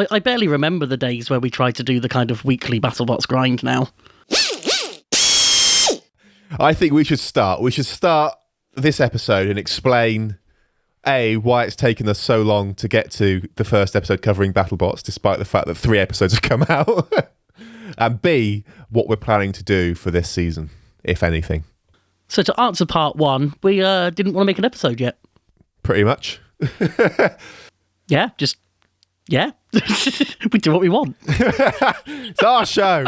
I barely remember the days where we tried to do the kind of weekly BattleBots grind now. I think we should start. We should start this episode and explain, A, why it's taken us so long to get to the first episode covering BattleBots, despite the fact that 3 episodes have come out. And B, what we're planning to do for this season, if anything. So to answer part 1, we didn't want to make an episode yet. Pretty much. Yeah. We do what we want. It's our show.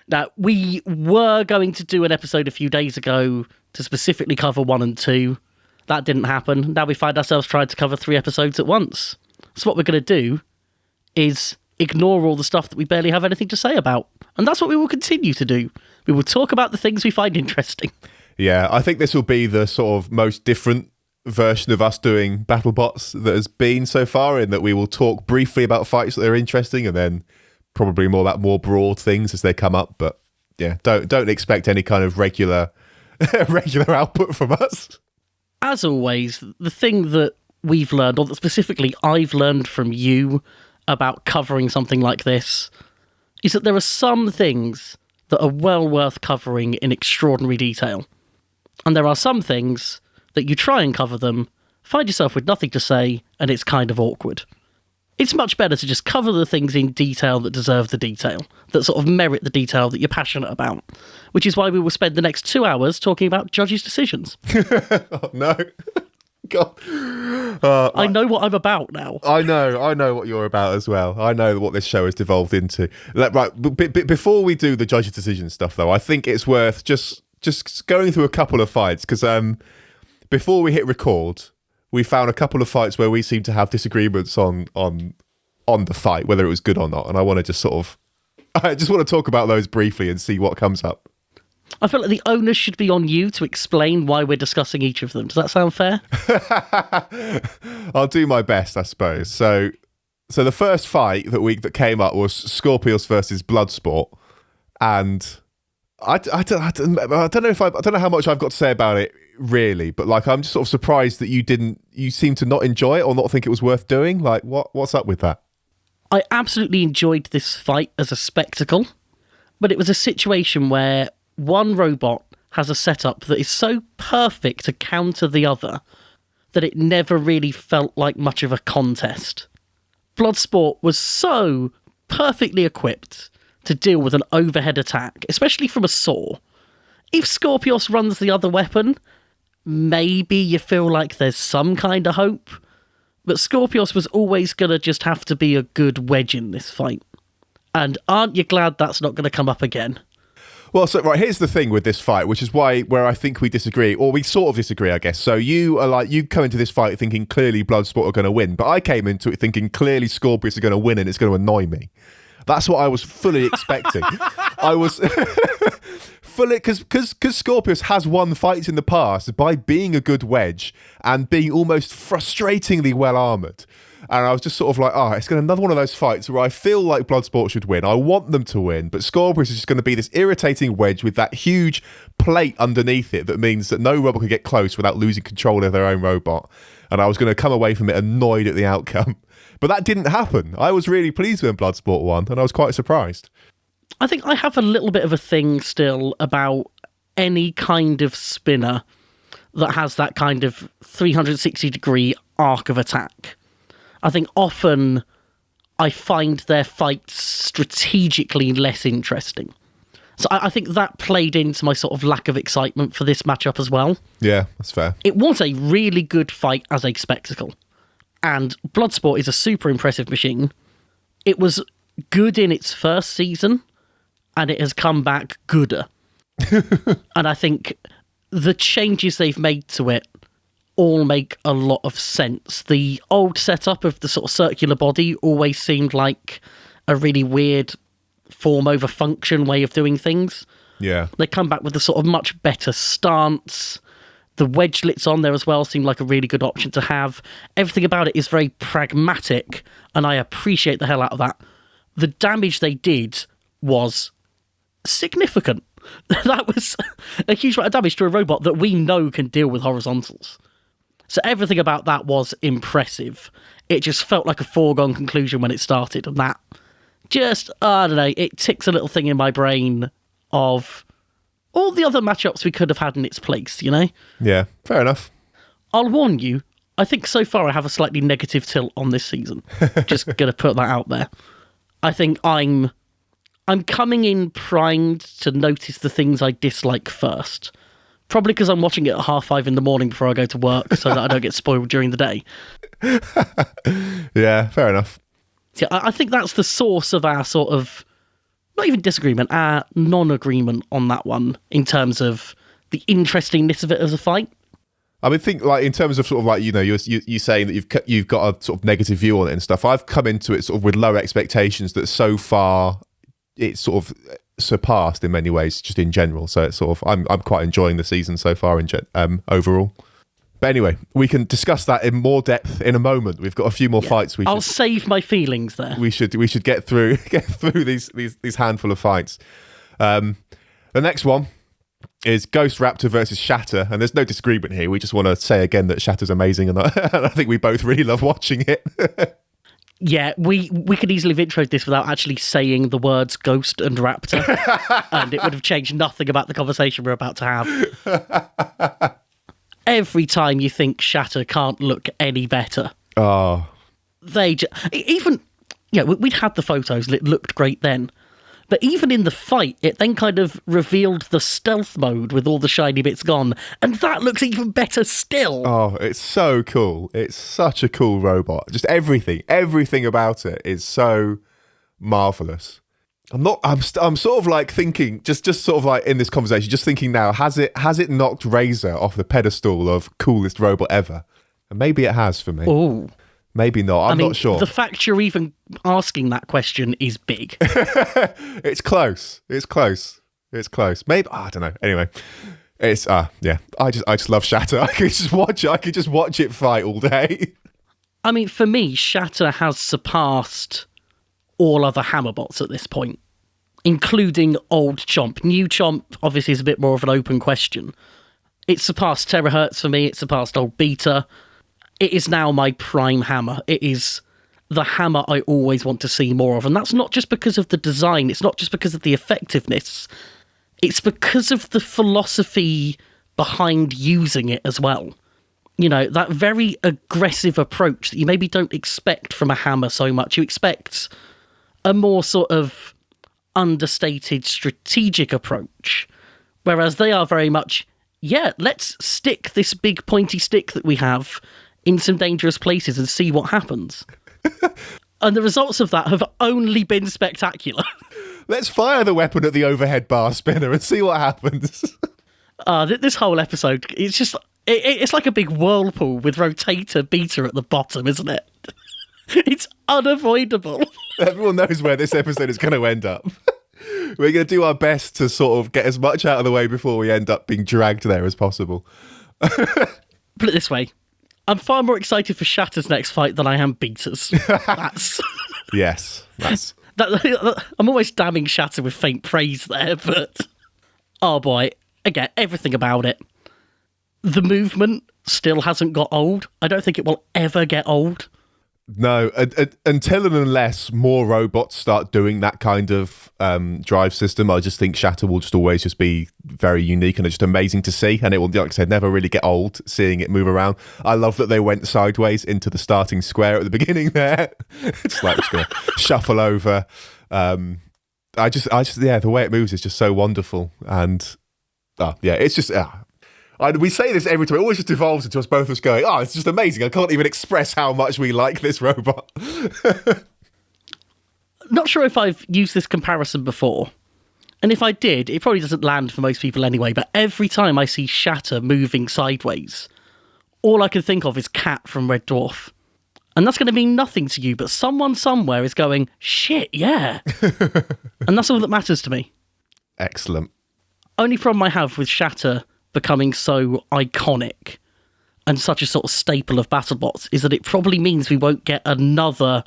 Now, we were going to do an episode a few days ago to specifically cover 1 and 2. That didn't happen. Now we find ourselves trying to cover 3 episodes at once. So what we're going to do is ignore all the stuff that we barely have anything to say about. And that's what we will continue to do. We will talk about the things we find interesting. Yeah, I think this will be the sort of most different version of us doing BattleBots that has been so far, in that we will talk briefly about fights that are interesting and then probably more about more broad things as they come up. But yeah, don't expect any kind of regular output from us. As always, the thing that we've learned, or that specifically I've learned from you about covering something like this, is that there are some things that are well worth covering in extraordinary detail. And there are some things that you try and cover them, find yourself with nothing to say, and it's kind of awkward. It's much better to just cover the things in detail that deserve the detail, that sort of merit the detail that you're passionate about, which is why we will spend the next 2 hours talking about judges' decisions. Oh, no. God. I know what I'm about now. I know what you're about as well. I know what this show has devolved into. Right, before we do the judges' decision stuff, though, I think it's worth just going through a couple of fights, because before we hit record, we found a couple of fights where we seem to have disagreements on the fight, whether it was good or not. And I want to I just want to talk about those briefly and see what comes up. I feel like the onus should be on you to explain why we're discussing each of them. Does that sound fair? I'll do my best, I suppose. So the first fight that came up was Scorpios versus Bloodsport, and I don't know how much I've got to say about it really, but like I'm just sort of surprised that you seem to not enjoy it or not think it was worth doing. Like what's up with that? I absolutely enjoyed this fight as a spectacle, but it was a situation where one robot has a setup that is so perfect to counter the other that it never really felt like much of a contest. Bloodsport was so perfectly equipped to deal with an overhead attack, especially from a saw. If Scorpios runs the other weapon, maybe you feel like there's some kind of hope, but Scorpios was always going to just have to be a good wedge in this fight. And aren't you glad that's not going to come up again? Well, so right, here's the thing with this fight, which is where I think we disagree, or we sort of disagree, I guess. So you come into this fight thinking clearly Bloodsport are going to win, but I came into it thinking clearly Scorpios are going to win and it's going to annoy me. That's what I was fully expecting. I was fully, because Scorpios has won fights in the past by being a good wedge and being almost frustratingly well armoured. And I was just sort of like, it's going to be another one of those fights where I feel like Bloodsport should win. I want them to win, but Scorpios is just going to be this irritating wedge with that huge plate underneath it that means that no robot can get close without losing control of their own robot. And I was going to come away from it annoyed at the outcome. But that didn't happen. I was really pleased when Bloodsport won, and I was quite surprised. I think I have a little bit of a thing still about any kind of spinner that has that kind of 360-degree arc of attack. I think often I find their fights strategically less interesting. So I think that played into my sort of lack of excitement for this matchup as well. Yeah, that's fair. It was a really good fight as a spectacle. And Bloodsport is a super impressive machine. It was good in its first season, and it has come back gooder. And I think the changes they've made to it all make a lot of sense. The old setup of the sort of circular body always seemed like a really weird form over function way of doing things. Yeah. They come back with a sort of much better stance. The wedgelets on there as well seem like a really good option to have. Everything about it is very pragmatic, and I appreciate the hell out of that. The damage they did was significant. That was a huge amount of damage to a robot that we know can deal with horizontals. So everything about that was impressive. it just felt like a foregone conclusion when it started. And that just, I don't know, it ticks a little thing in my brain of all the other matchups we could have had in its place, you know? Yeah, fair enough. I'll warn you, I think so far I have a slightly negative tilt on this season. Just gonna put that out there. I think I'm coming in primed to notice the things I dislike first. Probably because I'm watching it at 5:30 in the morning before I go to work so that I don't get spoiled during the day. Yeah, fair enough. So I think that's the source of our sort of, not even disagreement, our non-agreement on that one in terms of the interestingness of it as a fight. I mean, think like in terms of sort of like, you know, you're saying that you've got a sort of negative view on it and stuff. I've come into it sort of with low expectations that so far it's sort of surpassed in many ways, just in general. So it's sort of I'm quite enjoying the season so far overall. But anyway, we can discuss that in more depth in a moment. We've got a few more fights. I'll save my feelings there. We should get through these handful of fights. The next one is Ghost Raptor versus Shatter, and there's no disagreement here. We just want to say again that Shatter's amazing, and I think we both really love watching it. Yeah, we could easily have introed this without actually saying the words Ghost and Raptor, and it would have changed nothing about the conversation we're about to have. Every time you think Shatter can't look any better. Oh. We'd had the photos, and it looked great then. But even in the fight, it then kind of revealed the stealth mode with all the shiny bits gone, and that looks even better still. Oh, it's so cool. It's such a cool robot. Just everything about it is so marvelous. I'm sort of like thinking, just sort of like in this conversation, just thinking now, has it knocked Razor off the pedestal of coolest robot ever? And maybe it has for me. Oh. Maybe not. I'm not sure. The fact you're even asking that question is big. It's close. Maybe I don't know. Anyway, it's yeah. I just love Shatter. I could just watch it fight all day. I mean, for me, Shatter has surpassed all other Hammerbots at this point, including old Chomp. New Chomp obviously is a bit more of an open question. It surpassed Terahertz for me. It surpassed old Beta. It is now my prime hammer. It is the hammer I always want to see more of. And that's not just because of the design. It's not just because of the effectiveness. It's because of the philosophy behind using it as well. You know, that very aggressive approach that you maybe don't expect from a hammer so much. You expect a more sort of understated strategic approach. Whereas they are very much, yeah, let's stick this big pointy stick that we have in some dangerous places and see what happens. And the results of that have only been spectacular. Let's fire the weapon at the overhead bar spinner and see what happens. This whole episode, it's just, it's like a big whirlpool with rotator beta at the bottom, isn't it? It's unavoidable. Everyone knows where this episode is going to end up. We're going to do our best to sort of get as much out of the way before we end up being dragged there as possible. Put it this way. I'm far more excited for Shatter's next fight than I am Beta's. Yes, that's... I'm almost damning Shatter with faint praise there, but... Oh boy, again, everything about it. The movement still hasn't got old. I don't think it will ever get old. No, until and unless more robots start doing that kind of drive system, I just think Shatter will just always just be very unique and it's just amazing to see. And it will, like I said, never really get old seeing it move around. I love that they went sideways into the starting square at the beginning there. It's like just going to shuffle over. I just, yeah, the way it moves is just so wonderful. And yeah, it's just... we say this every time. It always just evolves into us both of us going, oh, it's just amazing. I can't even express how much we like this robot. Not sure if I've used this comparison before. And if I did, it probably doesn't land for most people anyway. But every time I see Shatter moving sideways, all I can think of is Cat from Red Dwarf. And that's going to mean nothing to you, but someone somewhere is going, shit, yeah. And that's all that matters to me. Excellent. Only problem I have with Shatter becoming so iconic and such a sort of staple of BattleBots is that it probably means we won't get another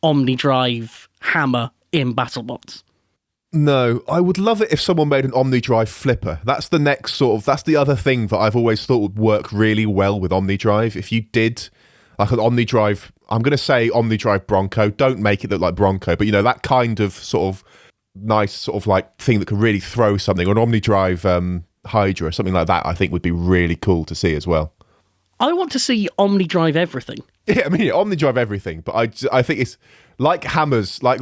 Omnidrive hammer in BattleBots. No, I would love it if someone made an Omnidrive flipper. That's the next that's the other thing that I've always thought would work really well with Omnidrive. If you did like an Omnidrive I'm going to say Omnidrive Bronco. Don't make it look like Bronco, but that kind of sort of nice sort of like thing that could really throw something, or an Omnidrive Hydra, something like that, I think would be really cool to see as well. I want to see Omnidrive everything. Yeah, I mean, Omnidrive everything, but I think it's like hammers, like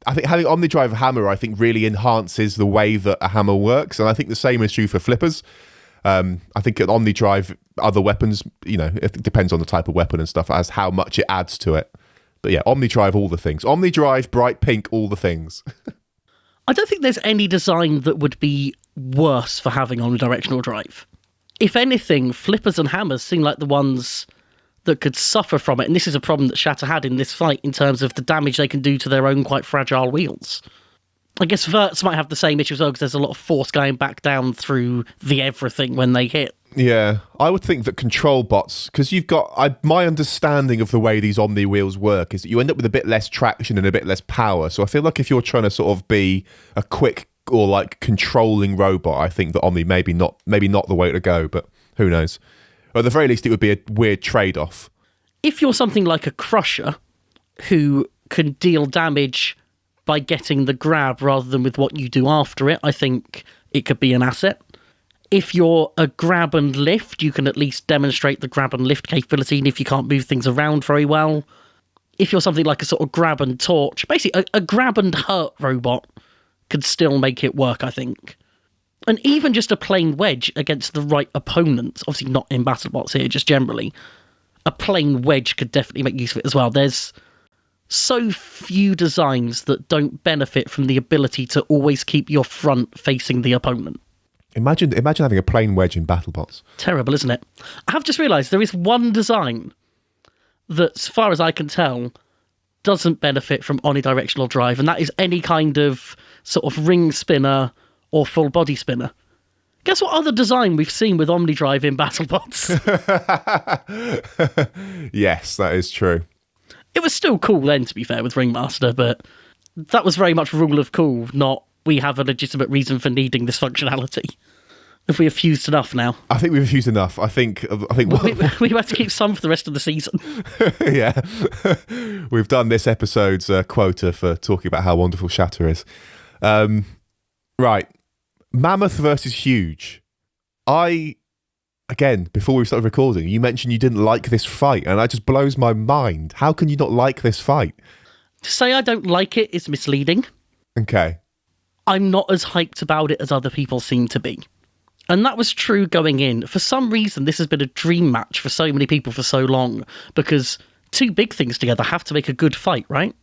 I think having Omnidrive hammer, I think really enhances the way that a hammer works, and I think the same is true for flippers. I think an Omnidrive other weapons, it depends on the type of weapon and stuff, as how much it adds to it. But yeah, Omnidrive all the things. Omnidrive, bright pink, all the things. I don't think there's any design that would be worse for having omnidirectional drive. If anything, flippers and hammers seem like the ones that could suffer from it, and this is a problem that Shatter had in this fight in terms of the damage they can do to their own quite fragile wheels. I guess Verts might have the same issue as well, because there's a lot of force going back down through the everything when they hit. Yeah, I would think that control bots, because you've got, my understanding of the way these Omni wheels work is that you end up with a bit less traction and a bit less power. So I feel like if you're trying to sort of be a quick or like controlling robot, I think that Omni maybe not the way to go, but who knows? Or at the very least, it would be a weird trade-off. If you're something like a Crusher, who can deal damage by getting the grab rather than with what you do after it, I think it could be an asset. If you're a grab and lift, you can at least demonstrate the grab and lift capability, and if you can't move things around very well. If you're something like a sort of grab and torch, basically a grab and hurt robot could still make it work, I think. And even just a plain wedge against the right opponents, obviously not in BattleBots here, just generally, a plain wedge could definitely make use of it as well. There's so few designs that don't benefit from the ability to always keep your front facing the opponent. Imagine having a plain wedge in BattleBots. Terrible, isn't it? I have just realised there is one design that, as far as I can tell, doesn't benefit from omnidirectional drive, and that is any kind of sort of ring spinner or full body spinner. Guess what other design we've seen with Omnidrive in BattleBots? Yes, that is true. It was still cool then, to be fair, with Ringmaster, but that was very much rule of cool, not we have a legitimate reason for needing this functionality. If we have fused enough now. I think we've fused enough. I think we have to keep some for the rest of the season. Yeah. We've done this episode's quota for talking about how wonderful Shatter is. Right. Mammoth versus Huge. Again, before we started recording, you mentioned you didn't like this fight, and that just blows my mind. How can you not like this fight? To say I don't like it is misleading. Okay. I'm not as hyped about it as other people seem to be. And that was true going in. For some reason, this has been a dream match for so many people for so long, because two big things together have to make a good fight, right?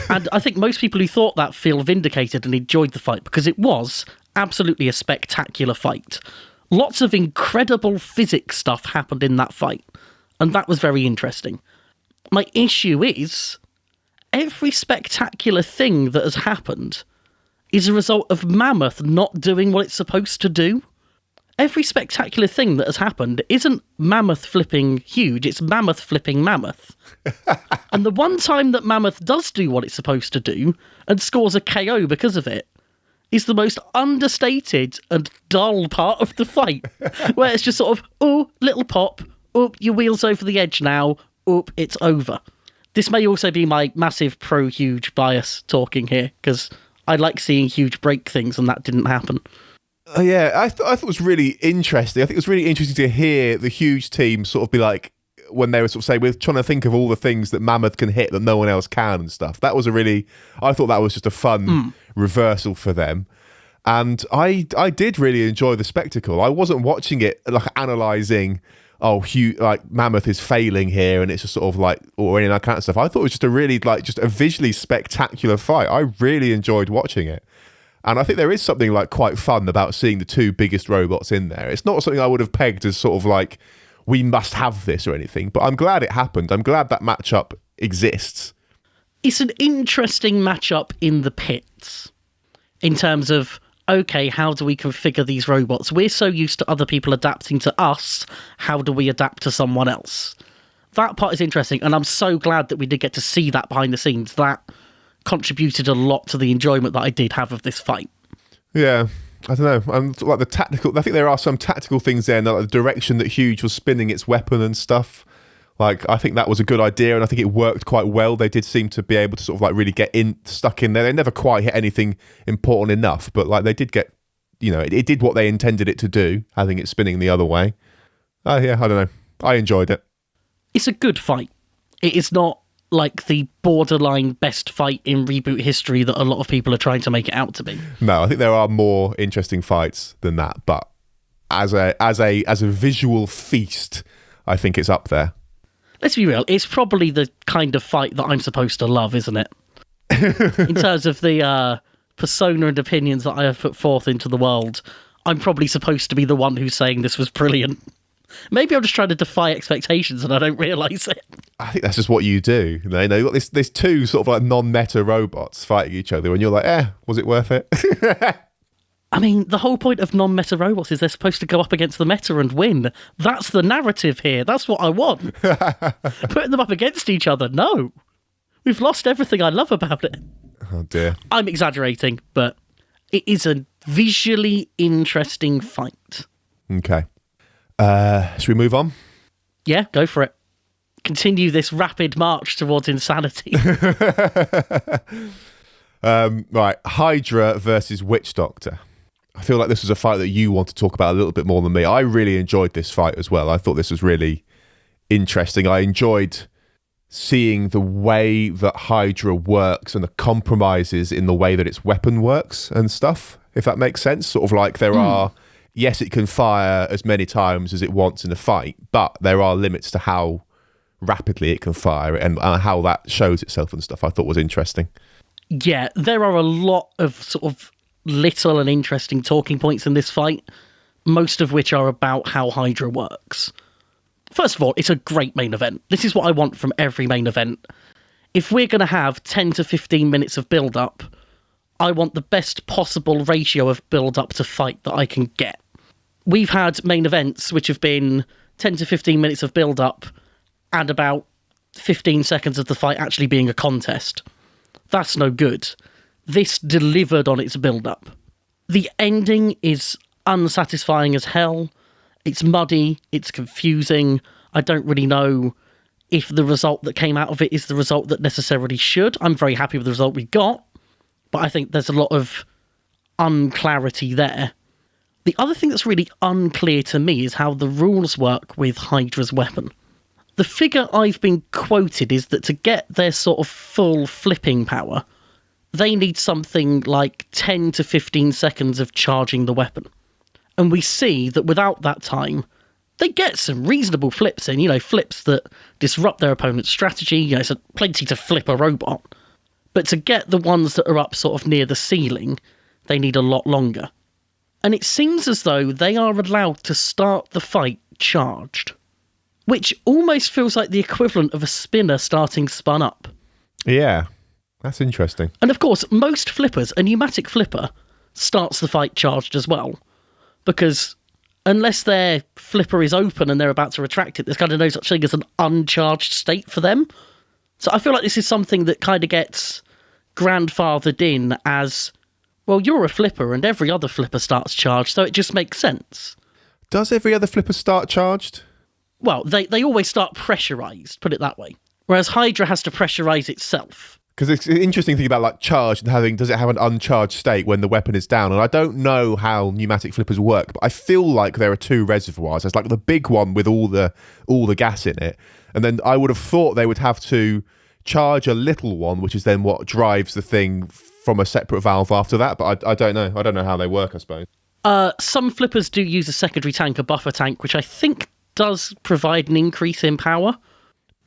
And I think most people who thought that feel vindicated and enjoyed the fight, because it was absolutely a spectacular fight. Lots of incredible physics stuff happened in that fight, and that was very interesting. My issue is, every spectacular thing that has happened is a result of Mammoth not doing what it's supposed to do. Every spectacular thing that has happened isn't Mammoth flipping Huge, it's Mammoth flipping Mammoth. And the one time that Mammoth does do what it's supposed to do, and scores a KO because of it, is the most understated and dull part of the fight, where it's just sort of, oh, little pop, oh, your wheel's over the edge now, oh, it's over. This may also be my massive pro-Huge bias talking here, because I like seeing Huge break things, and that didn't happen. Yeah, I thought it was really interesting. I think it was really interesting to hear the Huge team sort of be like, when they were sort of saying, we're trying to think of all the things that Mammoth can hit that no one else can and stuff. That was I thought that was just a fun reversal for them. And I did really enjoy the spectacle. I wasn't watching it like analysing, like Mammoth is failing here and it's just sort of like, or any of that kind of stuff. I thought it was just a really like, just a visually spectacular fight. I really enjoyed watching it. And I think there is something like quite fun about seeing the two biggest robots in there. It's not something I would have pegged as sort of like, we must have this or anything, but I'm glad it happened. I'm glad that matchup exists. It's an interesting matchup in the pits in terms of, okay, how do we configure these robots? We're so used to other people adapting to us, how do we adapt to someone else? That part is interesting, and I'm so glad that we did get to see that behind the scenes. That contributed a lot to the enjoyment that I did have of this fight. Yeah, I don't know. Like the tactical, I think there are some tactical things there, and like the direction that Huge was spinning its weapon and stuff. Like, I think that was a good idea, and I think it worked quite well. They did seem to be able to sort of like really get stuck in there. They never quite hit anything important enough, but like they did get, it did what they intended it to do, having it spinning the other way. Oh yeah, I don't know. I enjoyed it. It's a good fight. It is not like the borderline best fight in reboot history that a lot of people are trying to make it out to be. No, I think there are more interesting fights than that, but as a visual feast, I think it's up there. Let's be real, it's probably the kind of fight that I'm supposed to love, isn't it? In terms of the persona and opinions that I have put forth into the world, I'm probably supposed to be the one who's saying this was brilliant. Maybe I'm just trying to defy expectations and I don't realise it. I think that's just what you do. You've got this two sort of like non-meta robots fighting each other, and you're like, was it worth it? I mean, the whole point of non-meta robots is they're supposed to go up against the meta and win. That's the narrative here. That's what I want. Putting them up against each other, no. We've lost everything I love about it. Oh dear. I'm exaggerating, but it is a visually interesting fight. Okay. Should we move on? Yeah, go for it. Continue this rapid march towards insanity. Right, Hydra versus Witch Doctor. I feel like this was a fight that you want to talk about a little bit more than me. I really enjoyed this fight as well. I thought this was really interesting. I enjoyed seeing the way that Hydra works and the compromises in the way that its weapon works and stuff, if that makes sense. Sort of like there are... Yes, it can fire as many times as it wants in a fight, but there are limits to how rapidly it can fire and how that shows itself and stuff. I thought was interesting. Yeah, there are a lot of sort of little and interesting talking points in this fight, most of which are about how Hydra works. First of all, it's a great main event. This is what I want from every main event. If we're going to have 10 to 15 minutes of build-up, I want the best possible ratio of build-up to fight that I can get. We've had main events which have been 10 to 15 minutes of build-up and about 15 seconds of the fight actually being a contest. That's no good. This delivered on its build-up. The ending is unsatisfying as hell. It's muddy. It's confusing. I don't really know if the result that came out of it is the result that necessarily should. I'm very happy with the result we got, but I think there's a lot of unclarity there. The other thing that's really unclear to me is how the rules work with Hydra's weapon. The figure I've been quoted is that to get their sort of full flipping power, they need something like 10 to 15 seconds of charging the weapon. And we see that without that time, they get some reasonable flips in, flips that disrupt their opponent's strategy, so plenty to flip a robot. But to get the ones that are up sort of near the ceiling, they need a lot longer. And it seems as though they are allowed to start the fight charged, which almost feels like the equivalent of a spinner starting spun up. Yeah, that's interesting. And of course, most flippers, a pneumatic flipper, starts the fight charged as well, because unless their flipper is open and they're about to retract it, there's kind of no such thing as an uncharged state for them. So I feel like this is something that kind of gets grandfathered in as, well, you're a flipper and every other flipper starts charged, so it just makes sense. Does every other flipper start charged? Well, they always start pressurised, put it that way. Whereas Hydra has to pressurise itself. Because it's an interesting thing about like charged and does it have an uncharged state when the weapon is down? And I don't know how pneumatic flippers work, but I feel like there are two reservoirs. There's like the big one with all the gas in it, and then I would have thought they would have to charge a little one, which is then what drives the thing from a separate valve after that. But I don't know. I don't know how they work, I suppose. Some flippers do use a secondary tank, a buffer tank, which I think does provide an increase in power.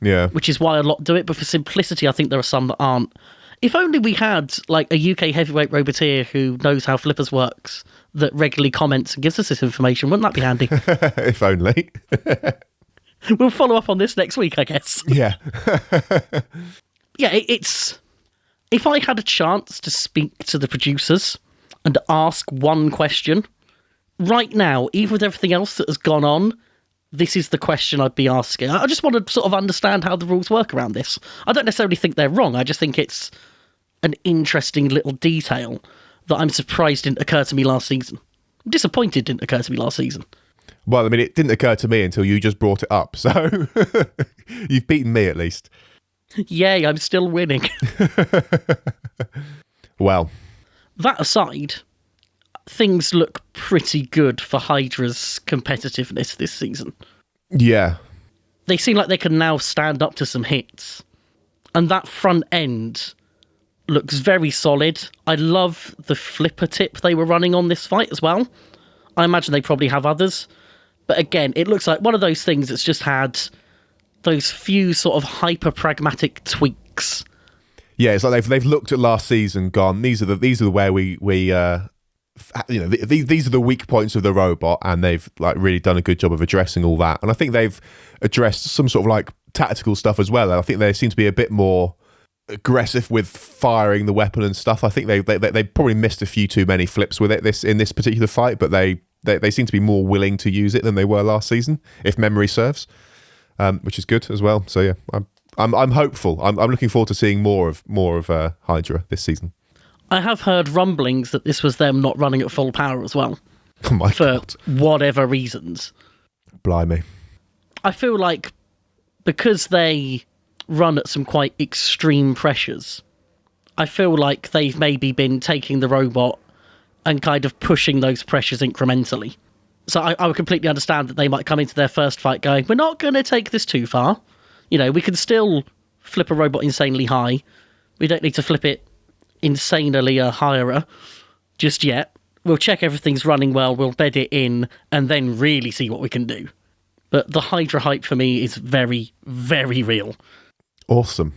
Yeah. Which is why a lot do it, but for simplicity, I think there are some that aren't. If only we had, like, a UK heavyweight roboteer who knows how flippers works, that regularly comments and gives us this information. Wouldn't that be handy? If only. We'll follow up on this next week, I guess. Yeah. Yeah, it's... If I had a chance to speak to the producers and ask one question, right now, even with everything else that has gone on, this is the question I'd be asking. I just want to sort of understand how the rules work around this. I don't necessarily think they're wrong. I just think it's an interesting little detail that I'm surprised didn't occur to me last season. I'm disappointed it didn't occur to me last season. Well, I mean, it didn't occur to me until you just brought it up. So you've beaten me at least. Yay, I'm still winning. Well, That aside, things look pretty good for Hydra's competitiveness this season. yeah. They seem like they can now stand up to some hits. And that front end looks very solid. I love the flipper tip they were running on this fight as well. I imagine they probably have others. But again, it looks like one of those things that's just had those few sort of hyper-pragmatic tweaks. Yeah, it's like they've looked at last season, gone, these are the where we these are the weak points of the robot, and they've like really done a good job of addressing all that. And I think they've addressed some sort of like tactical stuff as well. I think they seem to be a bit more aggressive with firing the weapon and stuff. I think they probably missed a few too many flips with it in this particular fight, but they seem to be more willing to use it than they were last season, if memory serves, which is good as well. So yeah, I'm hopeful. I'm looking forward to seeing more of Hydra this season. I have heard rumblings that this was them not running at full power as well. Oh my for God. whatever reasons. Blimey. I feel like because they run at some quite extreme pressures, I feel like they've maybe been taking the robot and kind of pushing those pressures incrementally. So I would completely understand that they might come into their first fight going, we're not going to take this too far. You know, we can still flip a robot insanely high. We don't need to flip it insanely higher just yet. We'll check everything's running well, we'll bed it in, and then really see what we can do. But the Hydra hype for me is very, very real. Awesome.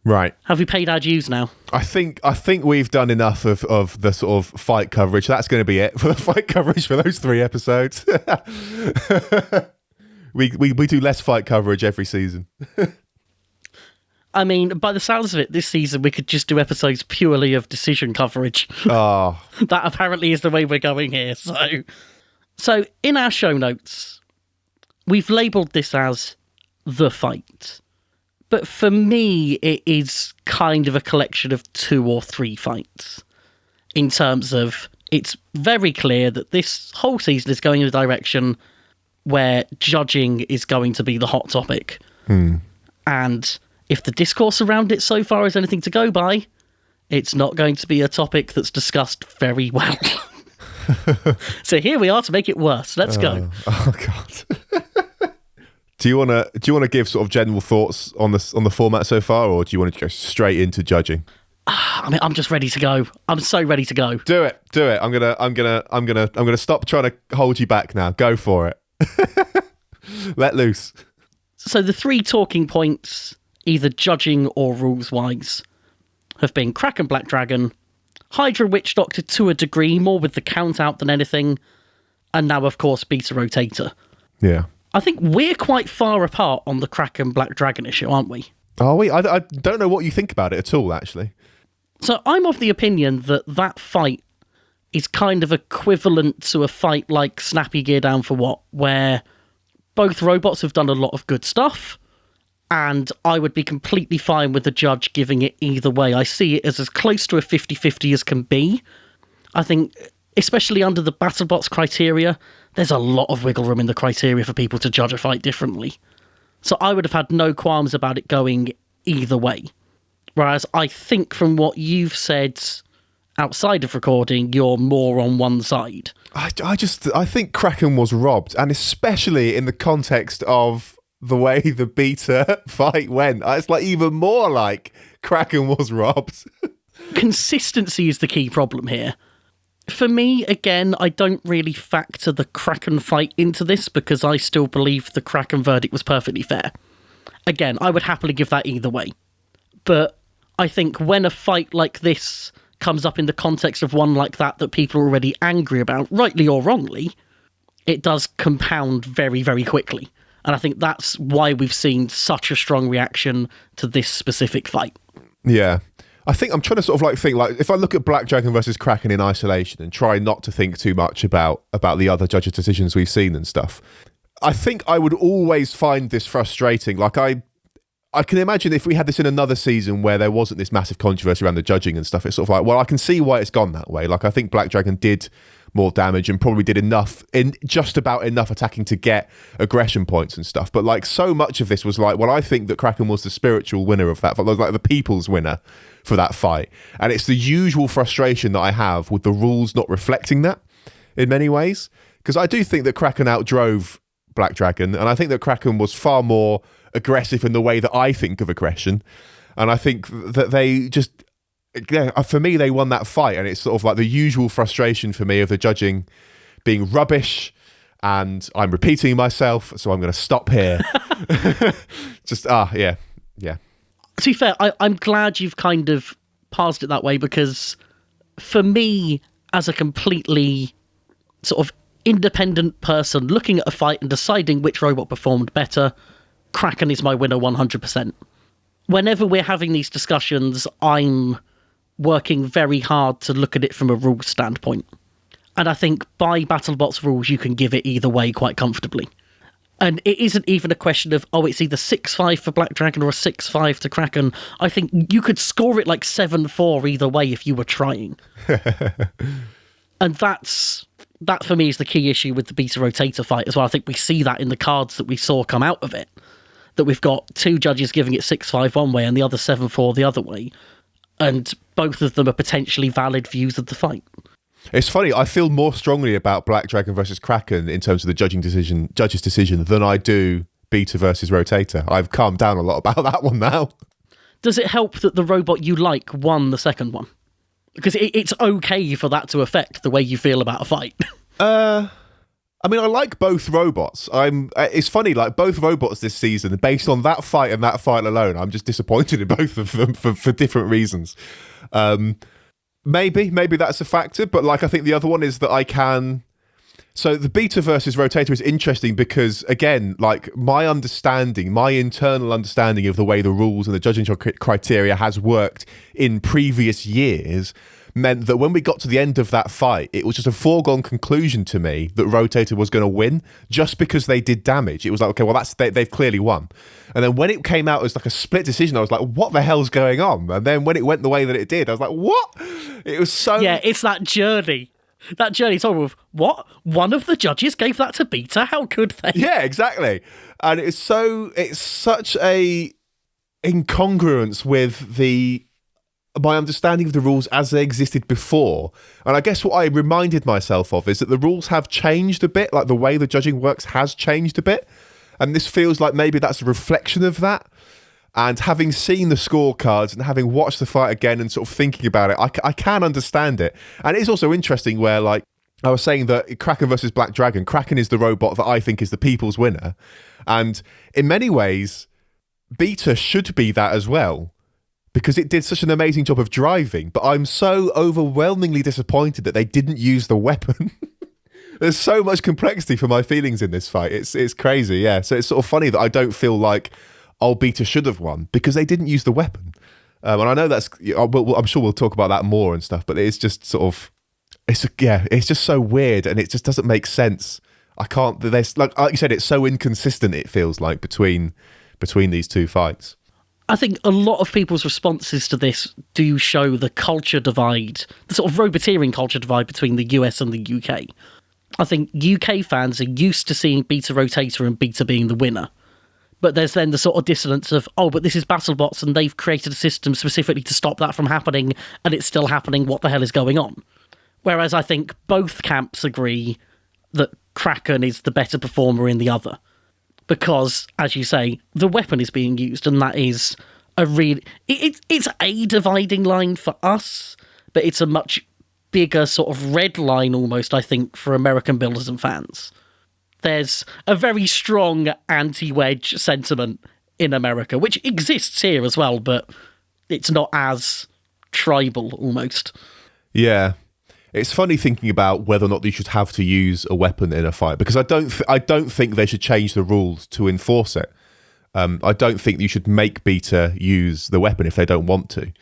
Right. Have we paid our dues now? I think we've done enough of the sort of fight coverage. That's going to be it for the fight coverage for those 3 episodes. we do less fight coverage every season. I mean, by the sounds of it, this season we could just do episodes purely of decision coverage. Oh. That apparently is the way we're going here. So in our show notes, we've labelled this as The Fight. But for me, it is kind of a collection of 2 or 3 fights. In terms of, it's very clear that this whole season is going in a direction where judging is going to be the hot topic. And if the discourse around it so far is anything to go by, it's not going to be a topic that's discussed very well. So here we are to make it worse. Let's go. Oh God. Do you want to give sort of general thoughts on the format so far, or do you want to go straight into judging? I mean, I'm just ready to go. I'm so ready to go. Do it. I'm gonna stop trying to hold you back now. Go for it. Let loose. So the 3 talking points, either judging or rules-wise, have been Kraken Black Dragon, Hydra Witch Doctor to a degree, more with the count-out than anything, and now, of course, Beta Rotator. Yeah. I think we're quite far apart on the Kraken Black Dragon issue, aren't we? Are we? I don't know what you think about it at all, actually. So I'm of the opinion that fight is kind of equivalent to a fight like Snappy Gear Down for What, where both robots have done a lot of good stuff, and I would be completely fine with the judge giving it either way. I see it as close to a 50-50 as can be. I think, especially under the BattleBots criteria, there's a lot of wiggle room in the criteria for people to judge a fight differently. So I would have had no qualms about it going either way. Whereas I think from what you've said outside of recording, you're more on one side. I think Kraken was robbed, and especially in the context of the way the Beta fight went. It's like even more like Kraken was robbed. Consistency is the key problem here. For me, again, I don't really factor the Kraken fight into this because I still believe the Kraken verdict was perfectly fair. Again, I would happily give that either way. But I think when a fight like this comes up in the context of one like that people are already angry about, rightly or wrongly, it does compound very, very quickly. And I think that's why we've seen such a strong reaction to this specific fight. Yeah. I think I'm trying to sort of think if I look at Black Dragon versus Kraken in isolation and try not to think too much about the other judges' decisions we've seen and stuff, I think I would always find this frustrating. Like I can imagine if we had this in another season where there wasn't this massive controversy around the judging and stuff, it's sort of like, well, I can see why it's gone that way. Like I think Black Dragon did more damage and probably did just about enough attacking to get aggression points and stuff. But like so much of this was like, well, I think that Kraken was the spiritual winner of that, like the people's winner for that fight. And it's the usual frustration that I have with the rules not reflecting that in many ways. Because I do think that Kraken outdrove Black Dragon, and I think that Kraken was far more aggressive in the way that I think of aggression. And I think that they just, for me, they won that fight. And it's sort of like the usual frustration for me of the judging being rubbish. And I'm repeating myself, so I'm going to stop here. Yeah. To be fair, I'm glad you've kind of parsed it that way, because for me, as a completely sort of independent person looking at a fight and deciding which robot performed better, Kraken is my winner 100%. Whenever we're having these discussions, I'm working very hard to look at it from a rules standpoint. And I think by BattleBot's rules, you can give it either way quite comfortably. And it isn't even a question of, it's either 6-5 for Black Dragon or a 6-5 to Kraken. I think you could score it like 7-4 either way if you were trying. And that for me is the key issue with the Beta Rotator fight as well. I think we see that in the cards that we saw come out of it. That we've got two judges giving it 6-5 one way and the other 7-4 the other way. And both of them are potentially valid views of the fight. It's funny, I feel more strongly about Black Dragon versus Kraken in terms of the judge's decision than I do Beta versus Rotator. I've calmed down a lot about that one now. Does it help that the robot you like won the second one? Because it's okay for that to affect the way you feel about a fight. I mean, I like both robots. It's funny, like both robots this season, based on that fight and that fight alone, I'm just disappointed in both of them for different reasons. Maybe that's a factor, but like I think the other one is that I can. So the Beta versus Rotator is interesting because, again, like my internal understanding of the way the rules and the judging criteria has worked in previous years meant that when we got to the end of that fight, it was just a foregone conclusion to me that Rotator was going to win just because they did damage. It was like, okay, well, they've clearly won. And then when it came out as like a split decision, I was like, what the hell's going on? And then when it went the way that it did, I was like, what? It was so... Yeah, it's that journey. That journey told with, what? One of the judges gave that to Beta? How could they? Yeah, exactly. And it's such a incongruence with my understanding of the rules as they existed before. And I guess what I reminded myself of is that the rules have changed a bit, like the way the judging works has changed a bit. And this feels like maybe that's a reflection of that. And having seen the scorecards and having watched the fight again and sort of thinking about it, I can understand it. And it's also interesting where, like, I was saying that Kraken versus Black Dragon, Kraken is the robot that I think is the people's winner. And in many ways, Beta should be that as well, because it did such an amazing job of driving. But I'm so overwhelmingly disappointed that they didn't use the weapon. There's so much complexity for my feelings in this fight. It's crazy, yeah. So it's sort of funny that I don't feel like Beta should have won because they didn't use the weapon. And I know I'm sure we'll talk about that more and stuff, but it's just sort of, it's just so weird and it just doesn't make sense. There's like you said, it's so inconsistent, it feels like, between these two fights. I think a lot of people's responses to this do show the culture divide, the sort of roboteering culture divide between the US and the UK. I think UK fans are used to seeing Beta Rotator and Beta being the winner. But there's then the sort of dissonance of, but this is BattleBots and they've created a system specifically to stop that from happening and it's still happening. What the hell is going on? Whereas I think both camps agree that Kraken is the better performer in the other. Because, as you say, the weapon is being used and that is it's a dividing line for us, but it's a much bigger sort of red line almost, I think, for American builders and fans. There's a very strong anti-wedge sentiment in America, which exists here as well, but it's not as tribal almost. Yeah. It's funny thinking about whether or not you should have to use a weapon in a fight, because I don't think they should change the rules to enforce it. I don't think you should make Beta use the weapon if they don't want to.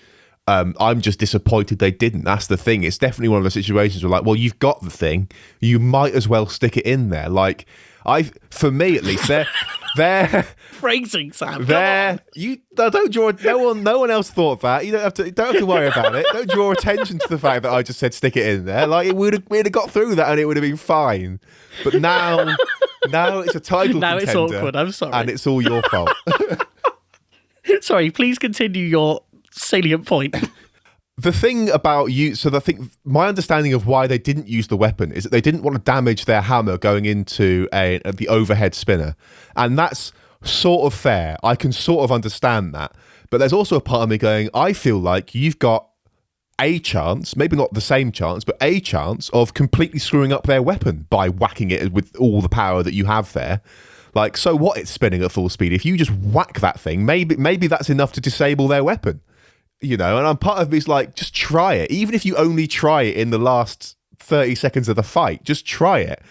I'm just disappointed they didn't. That's the thing. It's definitely one of those situations where, like, well, you've got the thing, you might as well stick it in there. Like, for me at least, They're Phrasing, Sam. there. You don't draw. No one else thought that. You don't have to worry about it. Don't draw attention to the fact that I just said stick it in there. Like we'd have got through that and it would have been fine. But now it's a title Now contender. it's awkward. I'm sorry. And it's all your fault. Sorry, please continue your salient point. The thing about you, so I think my understanding of why they didn't use the weapon is that they didn't want to damage their hammer going into the overhead spinner. And that's sort of fair. I can sort of understand that. But there's also a part of me going, I feel like you've got a chance, maybe not the same chance, but a chance of completely screwing up their weapon by whacking it with all the power that you have there. Like, so what, it's spinning at full speed. If you just whack that thing, maybe that's enough to disable their weapon. You know, and I'm part of me's like, just try it. Even if you only try it in the last 30 seconds of the fight, just try it.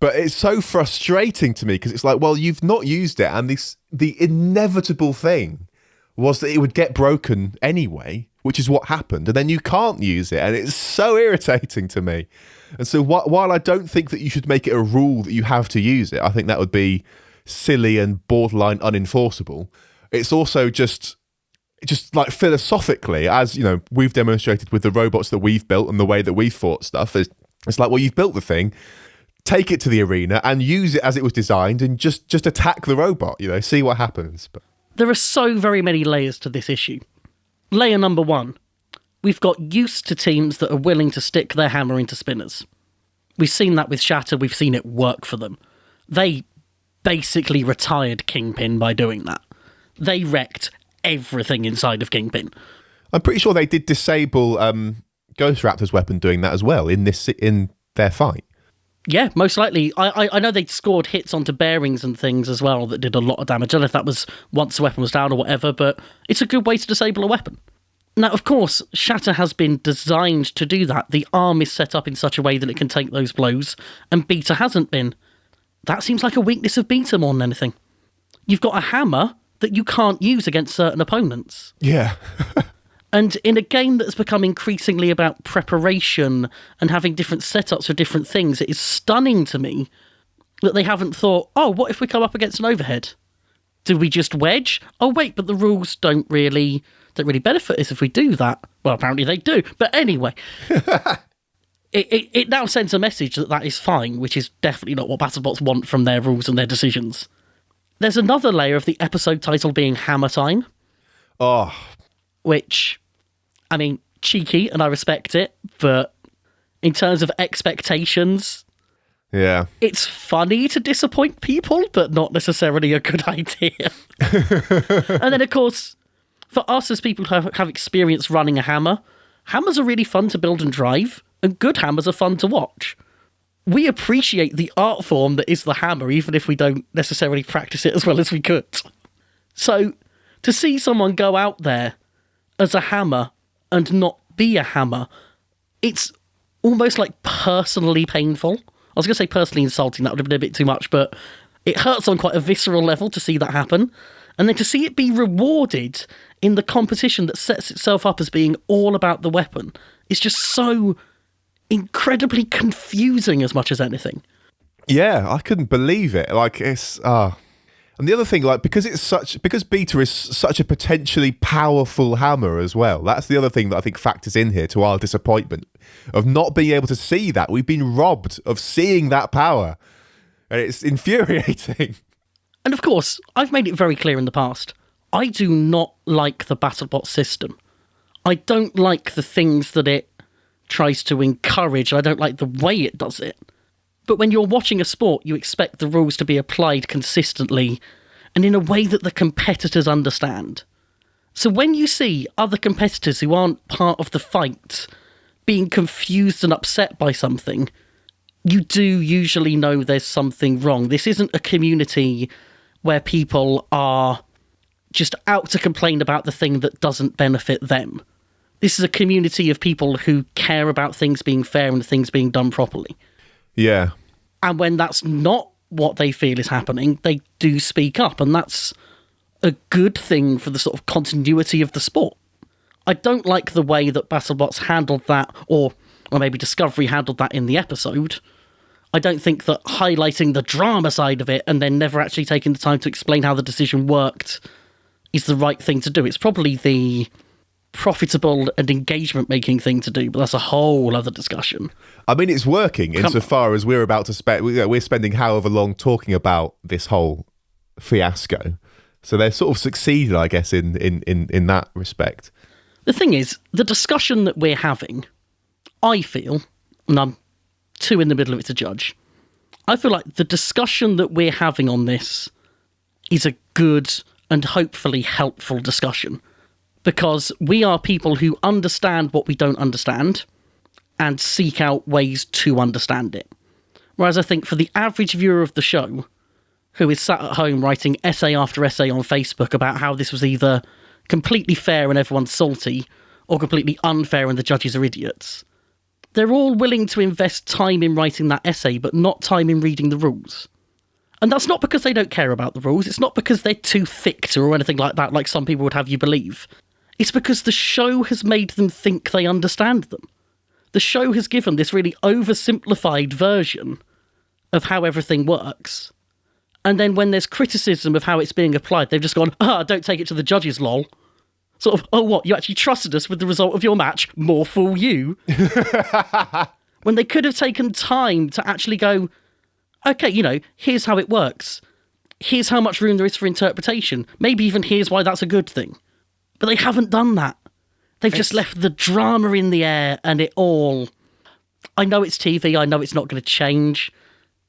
But it's so frustrating to me because it's like, well, you've not used it. And the inevitable thing was that it would get broken anyway, which is what happened. And then you can't use it. And it's so irritating to me. And so while I don't think that you should make it a rule that you have to use it, I think that would be silly and borderline unenforceable. It's also just like philosophically, as you know, we've demonstrated with the robots that we've built and the way that we've fought stuff, it's like, well, you've built the thing, take it to the arena and use it as it was designed and just attack the robot, you know, see what happens. But There are so very many layers to this issue. Layer number one, we've got used to teams that are willing to stick their hammer into spinners. We've seen that with Shatter, we've seen it work for them. They basically retired Kingpin by doing that. They wrecked everything inside of Kingpin. I'm pretty sure they did disable Ghost Raptor's weapon doing that as well in their fight. Yeah, most likely. I know they scored hits onto bearings and things as well that did a lot of damage. I don't know if that was once the weapon was down or whatever, but it's a good way to disable a weapon. Now, of course, Shatter has been designed to do that. The arm is set up in such a way that it can take those blows, and Beta hasn't been. That seems like a weakness of Beta more than anything. You've got a hammer that you can't use against certain opponents. Yeah. And in a game that's become increasingly about preparation and having different setups for different things, it is stunning to me that they haven't thought, oh, what if we come up against an overhead? Do we just wedge? Oh, wait, but the rules don't really benefit us if we do that. Well, apparently they do. But anyway, it now sends a message that is fine, which is definitely not what BattleBots want from their rules and their decisions. There's another layer of the episode title being Hammer Time. Oh. Which, I mean, cheeky, and I respect it, but in terms of expectations, yeah, it's funny to disappoint people, but not necessarily a good idea. And then, of course, for us as people who have experience running a hammer, hammers are really fun to build and drive, and good hammers are fun to watch. We appreciate the art form that is the hammer, even if we don't necessarily practice it as well as we could. So, to see someone go out there as a hammer and not be a hammer, it's almost like personally painful. I was going to say personally insulting, that would have been a bit too much, but it hurts on quite a visceral level to see that happen. And then to see it be rewarded in the competition that sets itself up as being all about the weapon is just so incredibly confusing as much as anything. Yeah, I couldn't believe it. Like, it's... And the other thing, like, because Beta is such a potentially powerful hammer as well, that's the other thing that I think factors in here to our disappointment of not being able to see that. We've been robbed of seeing that power. And it's infuriating. And of course, I've made it very clear in the past, I do not like the BattleBot system. I don't like the things that it tries to encourage. I don't like the way it does it. But when you're watching a sport, you expect the rules to be applied consistently and in a way that the competitors understand. So when you see other competitors who aren't part of the fight being confused and upset by something, you do usually know there's something wrong. This isn't a community where people are just out to complain about the thing that doesn't benefit them. This is a community of people who care about things being fair and things being done properly. Yeah. And when that's not what they feel is happening, they do speak up, and that's a good thing for the sort of continuity of the sport. I don't like the way that BattleBots handled that, or maybe Discovery handled that in the episode. I don't think that highlighting the drama side of it and then never actually taking the time to explain how the decision worked is the right thing to do. It's probably the profitable and engagement-making thing to do, but that's a whole other discussion. I mean, it's working insofar as we're about to spend... We're spending however long talking about this whole fiasco. So they're sort of succeeded, I guess, in that respect. The thing is, the discussion that we're having, I feel, and I'm too in the middle of it to judge, I feel like the discussion that we're having on this is a good and hopefully helpful discussion, because we are people who understand what we don't understand and seek out ways to understand it. Whereas I think for the average viewer of the show, who is sat at home writing essay after essay on Facebook about how this was either completely fair and everyone's salty, or completely unfair and the judges are idiots, they're all willing to invest time in writing that essay, but not time in reading the rules. And that's not because they don't care about the rules. It's not because they're too thick to or anything like that, like some people would have you believe. It's because the show has made them think they understand them. The show has given this really oversimplified version of how everything works. And then when there's criticism of how it's being applied, they've just gone, don't take it to the judges, lol. Sort of, oh, what, you actually trusted us with the result of your match? More fool you. When they could have taken time to actually go, okay, here's how it works. Here's how much room there is for interpretation. Maybe even here's why that's a good thing. But they haven't done that. They've just left the drama in the air and it all... I know it's TV, I know it's not going to change,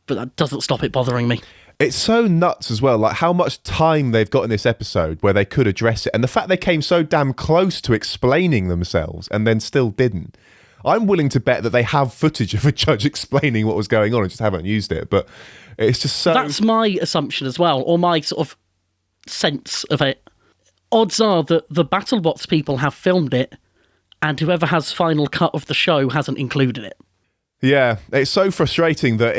but that doesn't stop it bothering me. It's so nuts as well, like how much time they've got in this episode where they could address it, and the fact they came so damn close to explaining themselves and then still didn't. I'm willing to bet that they have footage of a judge explaining what was going on and just haven't used it, but it's just so... That's my assumption as well, or my sort of sense of it. Odds are that the BattleBots people have filmed it, and whoever has final cut of the show hasn't included it. Yeah, it's so frustrating that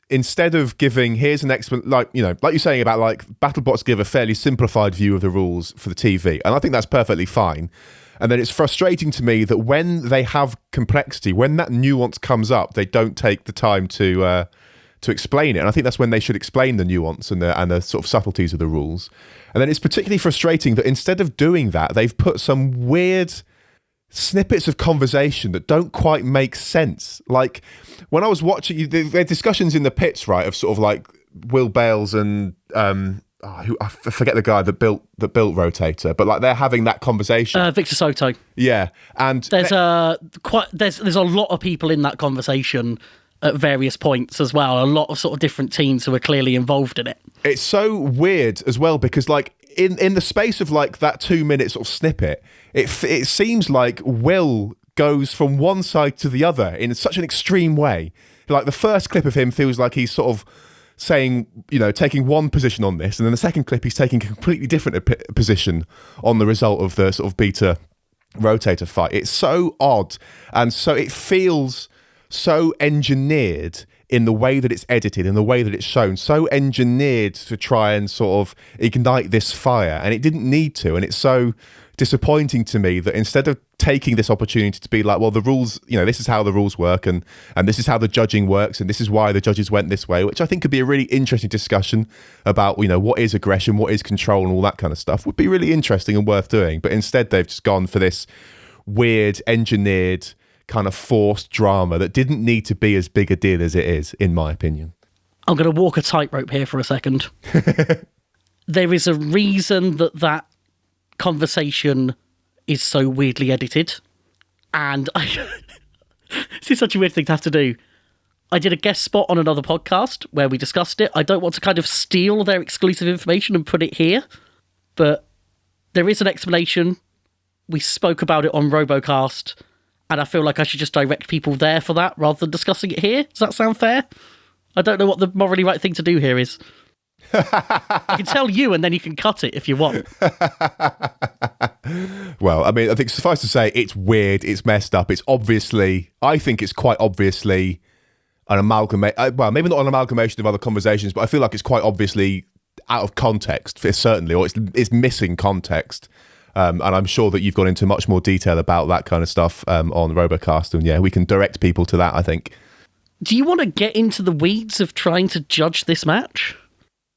instead of giving, here's an explanation, like you're saying about like BattleBots give a fairly simplified view of the rules for the TV, and I think that's perfectly fine. And then it's frustrating to me that when they have complexity, when that nuance comes up, they don't take the time to explain it. And I think that's when they should explain the nuance and the sort of subtleties of the rules. And then it's particularly frustrating that instead of doing that, they've put some weird snippets of conversation that don't quite make sense. Like when I was watching, there are discussions in the pits, right, of sort of like Will Bales and I forget the guy that built Rotator, but like they're having that conversation. Victor Soto. Yeah, and there's a lot of people in that conversation at various points as well. A lot of sort of different teams who are clearly involved in it. It's so weird as well because like in the space of like that 2 minute sort of snippet, it seems like Will goes from one side to the other in such an extreme way. Like the first clip of him feels like he's sort of saying, taking one position on this, and then the second clip he's taking a completely different position on the result of the sort of beta rotator fight. It's so odd, and so it feels so engineered in the way that it's edited, in the way that it's shown, so engineered to try and sort of ignite this fire, and it didn't need to, and it's so disappointing to me that instead of taking this opportunity to be like, well, the rules, this is how the rules work, and this is how the judging works, and this is why the judges went this way, which I think could be a really interesting discussion about, what is aggression, what is control, and all that kind of stuff would be really interesting and worth doing. But instead, they've just gone for this weird, engineered, kind of forced drama that didn't need to be as big a deal as it is, in my opinion. I'm going to walk a tightrope here for a second. There is a reason that conversation is so weirdly edited, and this is such a weird thing to have to do. I did a guest spot on another podcast where we discussed it. I don't want to kind of steal their exclusive information and put it here, but there is an explanation. We spoke about it on Robocast, and I feel like I should just direct people there for that rather than discussing it here. Does that sound fair? I don't know what the morally right thing to do here is. I can tell you, and then you can cut it if you want. Well, I mean, I think suffice to say, it's weird, it's messed up, I think it's quite obviously an amalgamation, well, maybe not an amalgamation of other conversations, but I feel like it's quite obviously out of context, certainly, or it's missing context. And I'm sure that you've gone into much more detail about that kind of stuff on Robocast, and yeah, we can direct people to that, I think. Do you want to get into the weeds of trying to judge this match?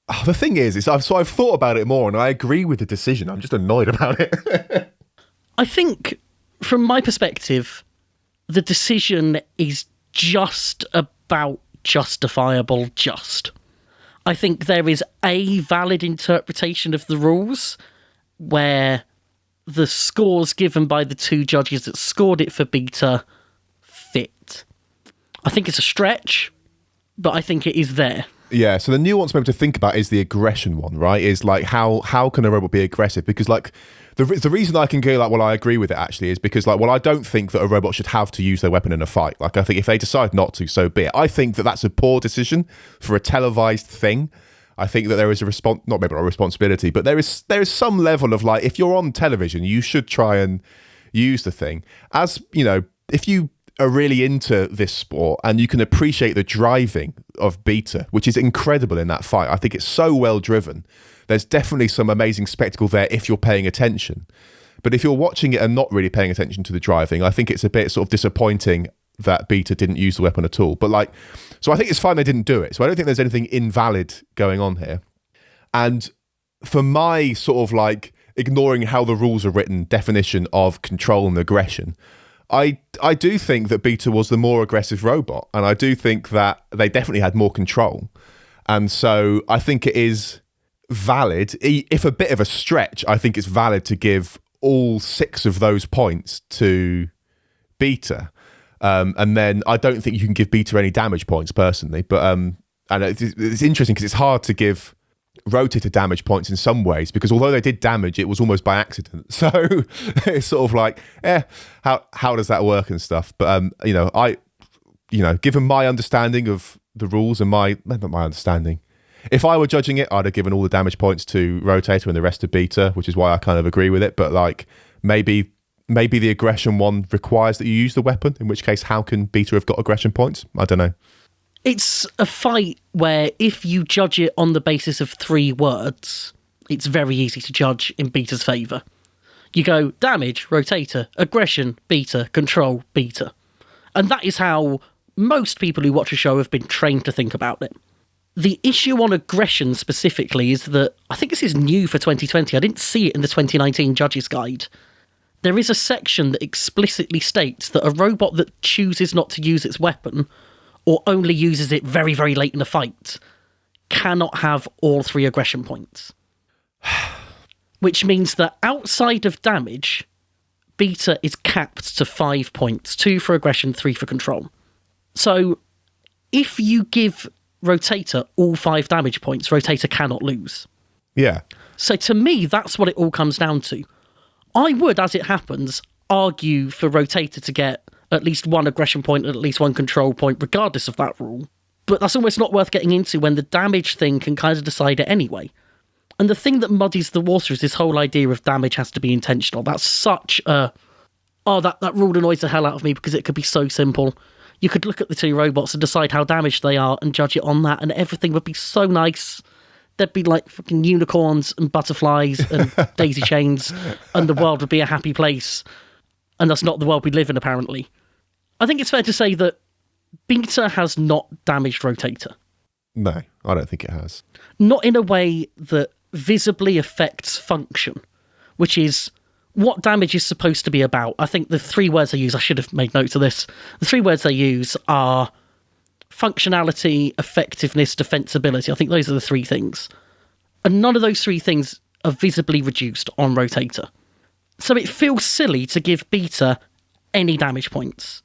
Oh, the thing is I've thought about it more, and I agree with the decision. I'm just annoyed about it. I think, from my perspective, the decision is just about justifiable. I think there is a valid interpretation of the rules where the scores given by the two judges that scored it for Beta fit. I think it's a stretch, but I think it is there. Yeah, so the nuance maybe to think about is the aggression one, right? Is like how can a robot be aggressive? Because like the reason I can go like, well, I agree with it actually is because like, well, I don't think that a robot should have to use their weapon in a fight. Like I think if they decide not to, so be it. I think that that's a poor decision for a televised thing. I think that there is not maybe not a responsibility, but there is some level of like, if you're on television, you should try and use the thing. As you know, if you are really into this sport and you can appreciate the driving of Beta, which is incredible in that fight. I think it's so well driven. There's definitely some amazing spectacle there if you're paying attention. But if you're watching it and not really paying attention to the driving, I think it's a bit sort of disappointing that Beta didn't use the weapon at all. But like, so I think it's fine they didn't do it. So I don't think there's anything invalid going on here. And for my sort of like ignoring how the rules are written definition of control and aggression, I do think that Beta was the more aggressive robot. And I do think that they definitely had more control. And so I think it is valid, if a bit of a stretch, I think it's valid to give all 6 of those points to Beta. And then I don't think you can give Beta any damage points personally, but and it's interesting because it's hard to give Rotator damage points in some ways because although they did damage, it was almost by accident. So it's sort of like, how does that work and stuff? But given my understanding of the rules and not my understanding, if I were judging it, I'd have given all the damage points to Rotator and the rest to Beta, which is why I kind of agree with it. But like maybe the aggression one requires that you use the weapon, in which case, how can Beta have got aggression points? I don't know. It's a fight where if you judge it on the basis of 3 words, it's very easy to judge in Beta's favour. You go damage, Rotator, aggression, Beta, control, Beta. And that is how most people who watch a show have been trained to think about it. The issue on aggression specifically is that, I think this is new for 2020, I didn't see it in the 2019 Judges Guide. There is a section that explicitly states that a robot that chooses not to use its weapon, or only uses it very, very late in a fight, cannot have all 3 aggression points. Which means that outside of damage, Beta is capped to 5 points, 2 for aggression, 3 for control. So if you give Rotator all 5 damage points, Rotator cannot lose. Yeah. So to me, that's what it all comes down to. I would, as it happens, argue for Rotator to get at least 1 aggression point and at least 1 control point, regardless of that rule. But that's almost not worth getting into when the damage thing can kind of decide it anyway. And the thing that muddies the water is this whole idea of damage has to be intentional. That's such a... that rule annoys the hell out of me because it could be so simple. You could look at the 2 robots and decide how damaged they are and judge it on that, and everything would be so nice. There'd be like fucking unicorns and butterflies and daisy chains, and the world would be a happy place. And that's not the world we live in, apparently. I think it's fair to say that Beta has not damaged Rotator. No, I don't think it has. Not in a way that visibly affects function, which is what damage is supposed to be about. I think the 3 words they use, I should have made notes of this. The 3 words they use are functionality, effectiveness, defensibility. I think those are the 3 things. And none of those 3 things are visibly reduced on Rotator. So it feels silly to give Beta any damage points.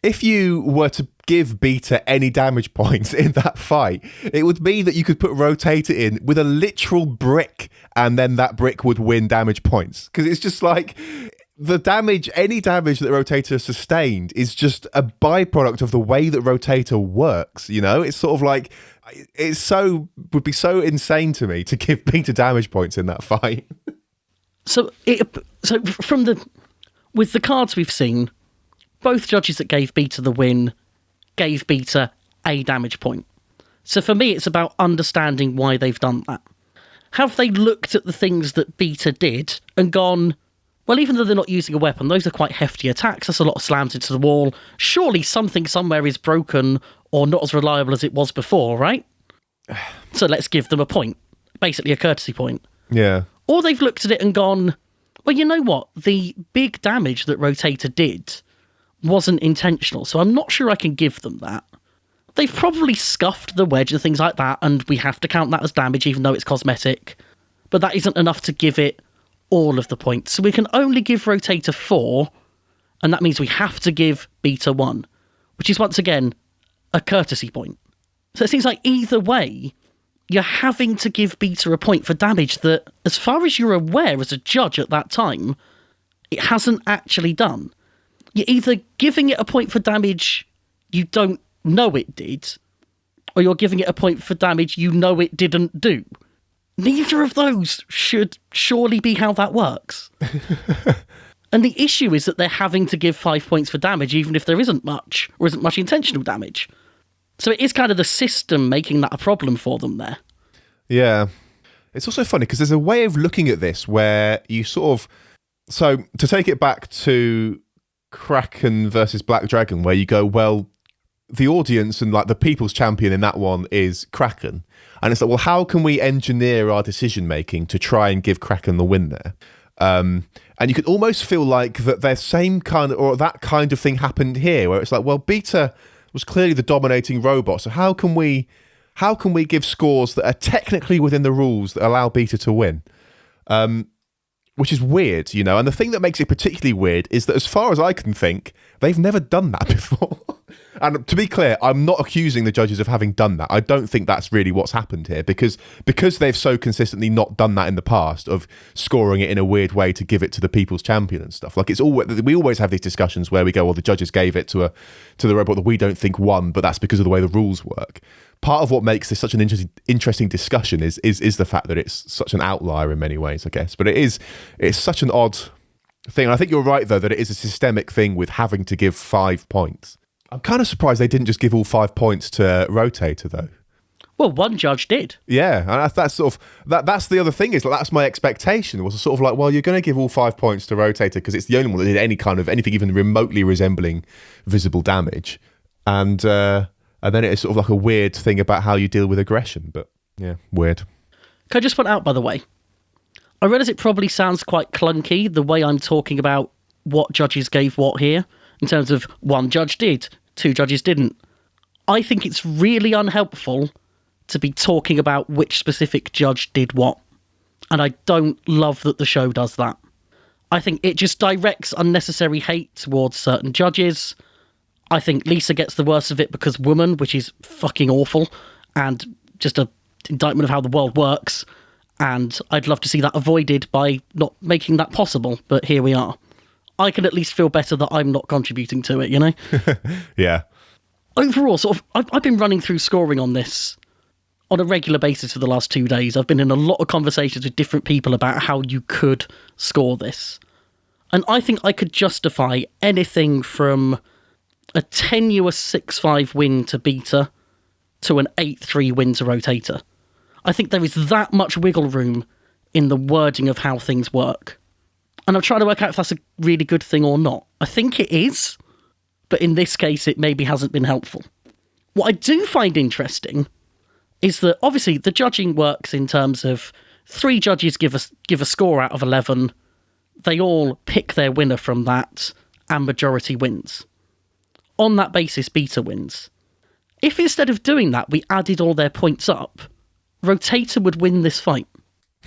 If you were to give Beta any damage points in that fight, it would mean that you could put Rotator in with a literal brick and then that brick would win damage points. Because it's just like any damage that Rotator sustained is just a byproduct of the way that Rotator works, you know? It's sort of like, would be so insane to me to give Beta damage points in that fight. With the cards we've seen, both judges that gave Beta the win gave Beta a damage point. So for me, it's about understanding why they've done that. Have they looked at the things that Beta did and gone, well, even though they're not using a weapon, those are quite hefty attacks. That's a lot of slams into the wall. Surely something somewhere is broken or not as reliable as it was before, right? So let's give them a point, basically a courtesy point. Yeah. Or they've looked at it and gone, well, you know what? The big damage that Rotator did wasn't intentional, so I'm not sure I can give them that. They've probably scuffed the wedge and things like that, and we have to count that as damage even though it's cosmetic. But that isn't enough to give it all of the points. So we can only give Rotator 4, and that means we have to give Beta 1, which is once again a courtesy point. So it seems like either way, you're having to give Beta a point for damage that, as far as you're aware as a judge at that time, it hasn't actually done. You're either giving it a point for damage you don't know it did, or you're giving it a point for damage you know it didn't do. Neither of those should surely be how that works. And the issue is that they're having to give 5 points for damage even if there isn't much, or isn't much intentional damage. So it is kind of the system making that a problem for them there. Yeah. It's also funny because there's a way of looking at this where you sort of... So to take it back to Kraken versus Black Dragon, where you go, well, the audience and like the people's champion in that one is Kraken. And it's like, well, how can we engineer our decision making to try and give Kraken the win there? And you could almost feel like that their same kind of, or that kind of thing happened here, where it's like, well, Beta was clearly the dominating robot, so how can we give scores that are technically within the rules that allow Beta to win? Which is weird, you know. And the thing that makes it particularly weird is that, as far as I can think, they've never done that before. And to be clear, I'm not accusing the judges of having done that. I don't think that's really what's happened here, because they've so consistently not done that in the past, of scoring it in a weird way to give it to the people's champion and stuff. Like, we always have these discussions where we go, well, the judges gave it to the robot that we don't think won, but that's because of the way the rules work. Part of what makes this such an interesting discussion is the fact that it's such an outlier in many ways, I guess. But it's such an odd thing. And I think you're right, though, that it is a systemic thing with having to give 5 points. I'm kind of surprised they didn't just give all 5 points to Rotator, though. Well, one judge did. Yeah, and that's sort of that's the other thing, is like, that's my expectation, was sort of like, well, you're going to give all 5 points to Rotator because it's the only one that did anything even remotely resembling visible damage, and then it's sort of like a weird thing about how you deal with aggression. But yeah, weird. Can I just point out, by the way, I realise it probably sounds quite clunky the way I'm talking about what judges gave what here, in terms of one judge did, two judges didn't. I think it's really unhelpful to be talking about which specific judge did what. And I don't love that the show does that. I think it just directs unnecessary hate towards certain judges. I think Lisa gets the worst of it because woman, which is fucking awful, and just an indictment of how the world works. And I'd love to see that avoided by not making that possible, but here we are. I can at least feel better that I'm not contributing to it, you know? Yeah. Overall, sort of, I've been running through scoring on this on a regular basis for the last 2 days. I've been in a lot of conversations with different people about how you could score this. And I think I could justify anything from a tenuous 6-5 win to Beta to an 8-3 win to Rotator. I think there is that much wiggle room in the wording of how things work. And I'm trying to work out if that's a really good thing or not. I think it is, but in this case, it maybe hasn't been helpful. What I do find interesting is that, obviously, the judging works in terms of 3 judges give a score out of 11. They all pick their winner from that, and majority wins. On that basis, Beta wins. If instead of doing that, we added all their points up, Rotator would win this fight.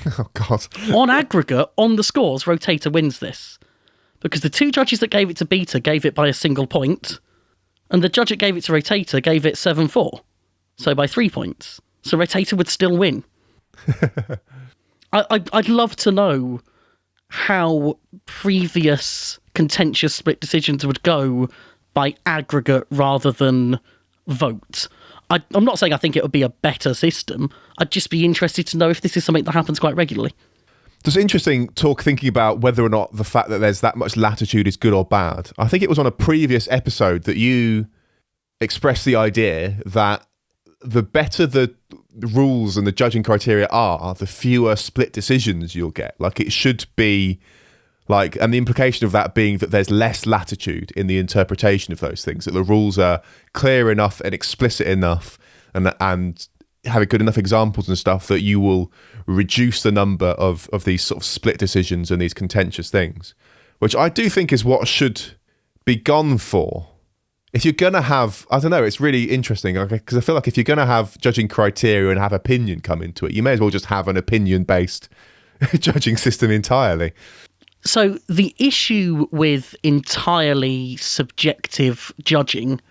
Oh, God. On aggregate, on the scores, Rotator wins this. Because the 2 judges that gave it to Beta gave it by a single point, and the judge that gave it to Rotator gave it 7-4. So by 3 points. So Rotator would still win. I'd love to know how previous contentious split decisions would go by aggregate rather than vote. I'm not saying I think it would be a better system. I'd just be interested to know if this is something that happens quite regularly. It's interesting thinking about whether or not the fact that there's that much latitude is good or bad. I think it was on a previous episode that you expressed the idea that the better the rules and the judging criteria are, the fewer split decisions you'll get. Like, it should be Like, and the implication of that being that there's less latitude in the interpretation of those things, that the rules are clear enough and explicit enough and have good enough examples and stuff that you will reduce the number of these sort of split decisions and these contentious things, which I do think is what should be gone for. If you're going to have, I don't know, it's really interesting, because I feel like if you're going to have judging criteria and have opinion come into it, you may as well just have an opinion-based judging system entirely. So the issue with entirely subjective judging,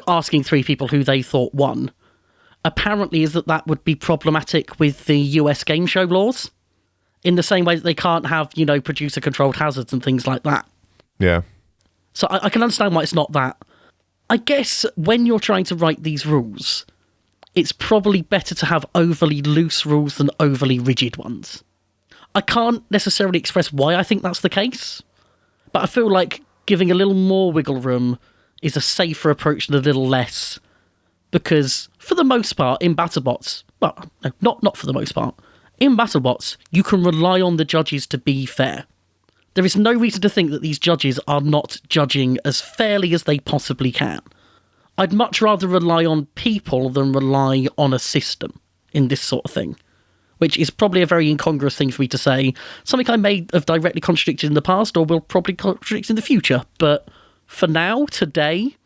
asking 3 people who they thought won, apparently is that would be problematic with the US game show laws, in the same way that they can't have, producer-controlled hazards and things like that. Yeah. So I can understand why it's not that. I guess when you're trying to write these rules, it's probably better to have overly loose rules than overly rigid ones. I can't necessarily express why I think that's the case, but I feel like giving a little more wiggle room is a safer approach than a little less, because for the most part, in BattleBots, well, no, not for the most part, in BattleBots, you can rely on the judges to be fair. There is no reason to think that these judges are not judging as fairly as they possibly can. I'd much rather rely on people than rely on a system in this sort of thing, which is probably a very incongruous thing for me to say, something I may have directly contradicted in the past or will probably contradict in the future. But for now, today,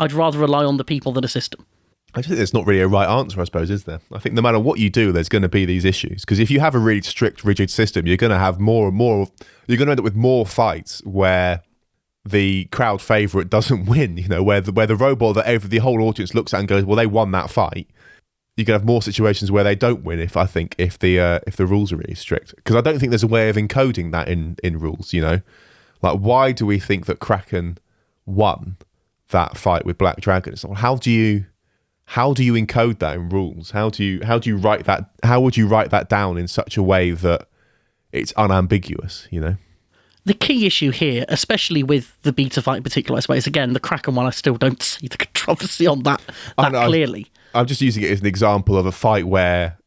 I'd rather rely on the people than a system. I just think there's not really a right answer, I suppose, is there? I think no matter what you do, there's going to be these issues. Because if you have a really strict, rigid system, you're going to have more and more, you're going to end up with more fights where the crowd favourite doesn't win, where the robot that the whole audience looks at and goes, well, they won that fight. You're going to have more situations where they don't win if the rules are really strict. Because I don't think there's a way of encoding that in rules, Like, why do we think that Kraken won that fight with Black Dragon? So how do you encode that in rules? How do you write that? How would you write that down in such a way that it's unambiguous? The key issue here, especially with the beta fight in particular, I suppose, again, the Kraken one, I still don't see the controversy on that clearly. I'm just using it as an example of a fight where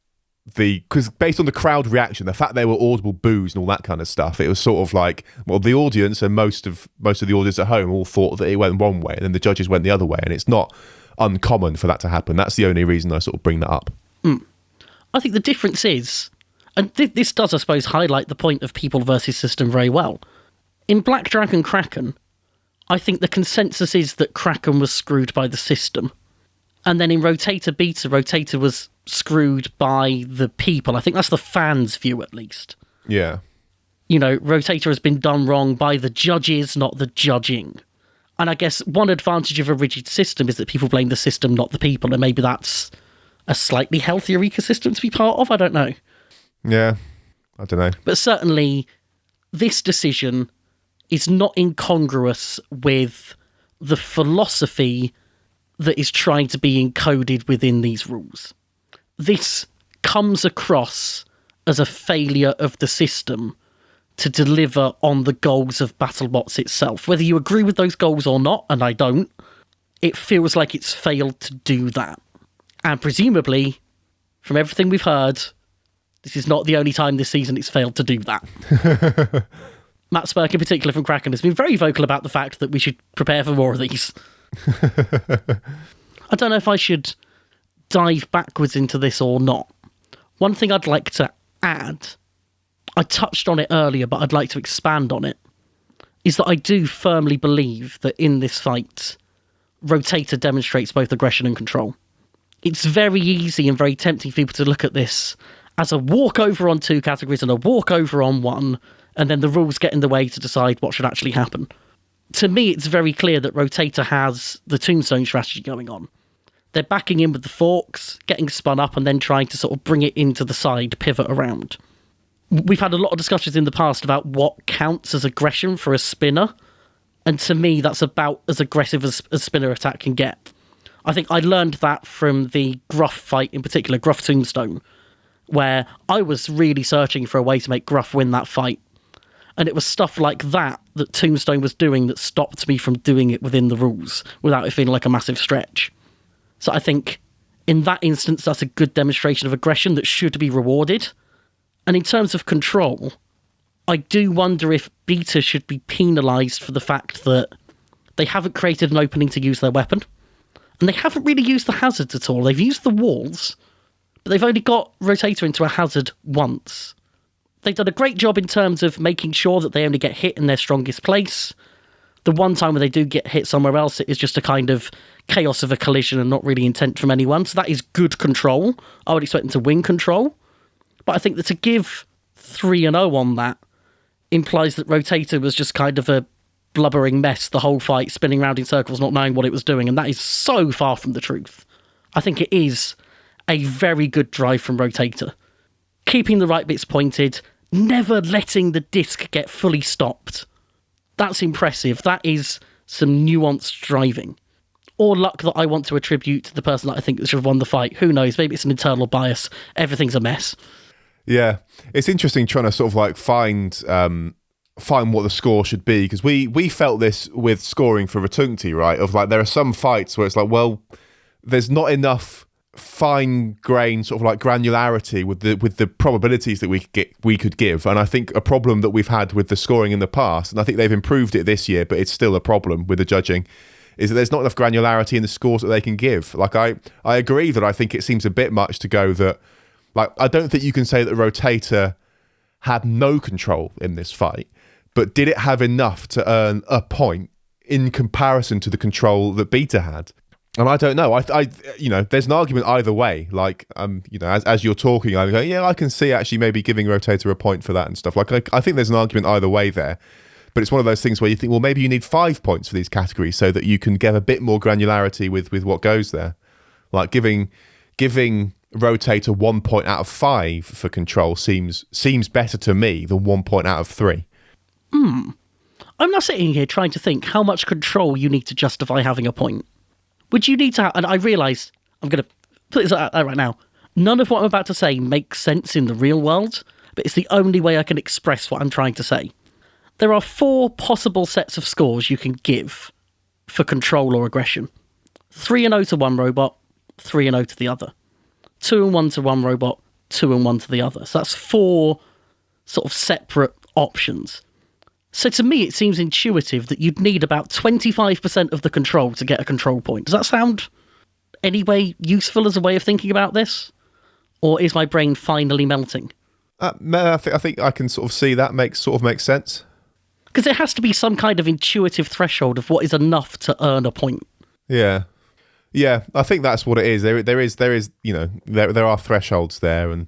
because based on the crowd reaction, the fact there were audible boos and all that kind of stuff, it was sort of like, well, the audience and most of the audience at home all thought that it went one way, and then the judges went the other way, and it's not uncommon for that to happen. That's the only reason I sort of bring that up. I think the difference is, and this does, I suppose, highlight the point of people versus system very well. In Black Dragon Kraken, I think the consensus is that Kraken was screwed by the system. And then in Rotator Beta, Rotator was screwed by the people. I think that's the fans' view, at least. Yeah. Rotator has been done wrong by the judges, not the judging. And I guess one advantage of a rigid system is that people blame the system, not the people. And maybe that's a slightly healthier ecosystem to be part of. I don't know. Yeah, I don't know. But certainly, this decision is not incongruous with the philosophy that is trying to be encoded within these rules. This comes across as a failure of the system to deliver on the goals of BattleBots itself. Whether you agree with those goals or not, and I don't, it feels like it's failed to do that. And presumably, from everything we've heard, this is not the only time this season it's failed to do that. Matt Spurk, in particular from Kraken, has been very vocal about the fact that we should prepare for more of these. I don't know if I should dive backwards into this or not. One thing I'd like to add, I touched on it earlier, but I'd like to expand on it, is that I do firmly believe that in this fight, Rotator demonstrates both aggression and control. It's very easy and very tempting for people to look at this as a walkover on 2 categories and a walkover on 1, and then the rules get in the way to decide what should actually happen. To me, it's very clear that Rotator has the Tombstone strategy going on. They're backing in with the forks, getting spun up, and then trying to sort of bring it into the side, pivot around. We've had a lot of discussions in the past about what counts as aggression for a spinner, and to me, that's about as aggressive as a spinner attack can get. I think I learned that from the Gruff fight, in particular, Gruff Tombstone, where I was really searching for a way to make Gruff win that fight. And it was stuff like that Tombstone was doing that stopped me from doing it within the rules without it feeling like a massive stretch. So I think in that instance, that's a good demonstration of aggression that should be rewarded. And in terms of control, I do wonder if Beta should be penalised for the fact that they haven't created an opening to use their weapon. And they haven't really used the hazards at all. They've used the walls, but they've only got Rotator into a hazard once. They've done a great job in terms of making sure that they only get hit in their strongest place. The one time when they do get hit somewhere else, it is just a kind of chaos of a collision and not really intent from anyone. So that is good control. I would expect them to win control. But I think that to give 3-0 on that implies that Rotator was just kind of a blubbering mess the whole fight, spinning around in circles, not knowing what it was doing, and that is so far from the truth. I think it is a very good drive from Rotator. Keeping the right bits pointed, never letting the disc get fully stopped. That's impressive. That is some nuanced driving. Or luck that I want to attribute to the person that I think should have won the fight. Who knows? Maybe it's an internal bias. Everything's a mess. Yeah. It's interesting trying to sort of like find what the score should be, because we felt this with scoring for Rotungti, right? Of like, there are some fights where it's like, well, there's not enough fine grain sort of like granularity with the probabilities that we could give, and I think a problem that we've had with the scoring in the past, and I think they've improved it this year, but it's still a problem with the judging, is that there's not enough granularity in the scores that they can give. Like I agree that I think it seems a bit much to go that, like, I don't think you can say that Rotator had no control in this fight, but did it have enough to earn a point in comparison to the control that Beta had? And I don't know. I there's an argument either way. Like, as you're talking, I go, yeah, I can see actually maybe giving Rotator a point for that and stuff. Like, I think there's an argument either way there. But it's one of those things where you think, well, maybe you need 5 points for these categories so that you can get a bit more granularity with what goes there. Like giving Rotator 1 point out of 5 for control seems better to me than 1 point out of 3. I'm not sitting here trying to think how much control you need to justify having a point. Would you need to have... And I realise, I'm going to put this out right now, none of what I'm about to say makes sense in the real world, but it's the only way I can express what I'm trying to say. There are 4 possible sets of scores you can give for control or aggression. 3-0 to one robot, 3-0 to the other. 2-1 to one robot, 2-1 to the other. So that's 4 sort of separate options. So to me, it seems intuitive that you'd need about 25% of the control to get a control point. Does that sound any way useful as a way of thinking about this? Or is my brain finally melting? No, I think I can sort of see that makes sense. Because there has to be some kind of intuitive threshold of what is enough to earn a point. Yeah. Yeah, I think that's what it is. There is, there are thresholds there, and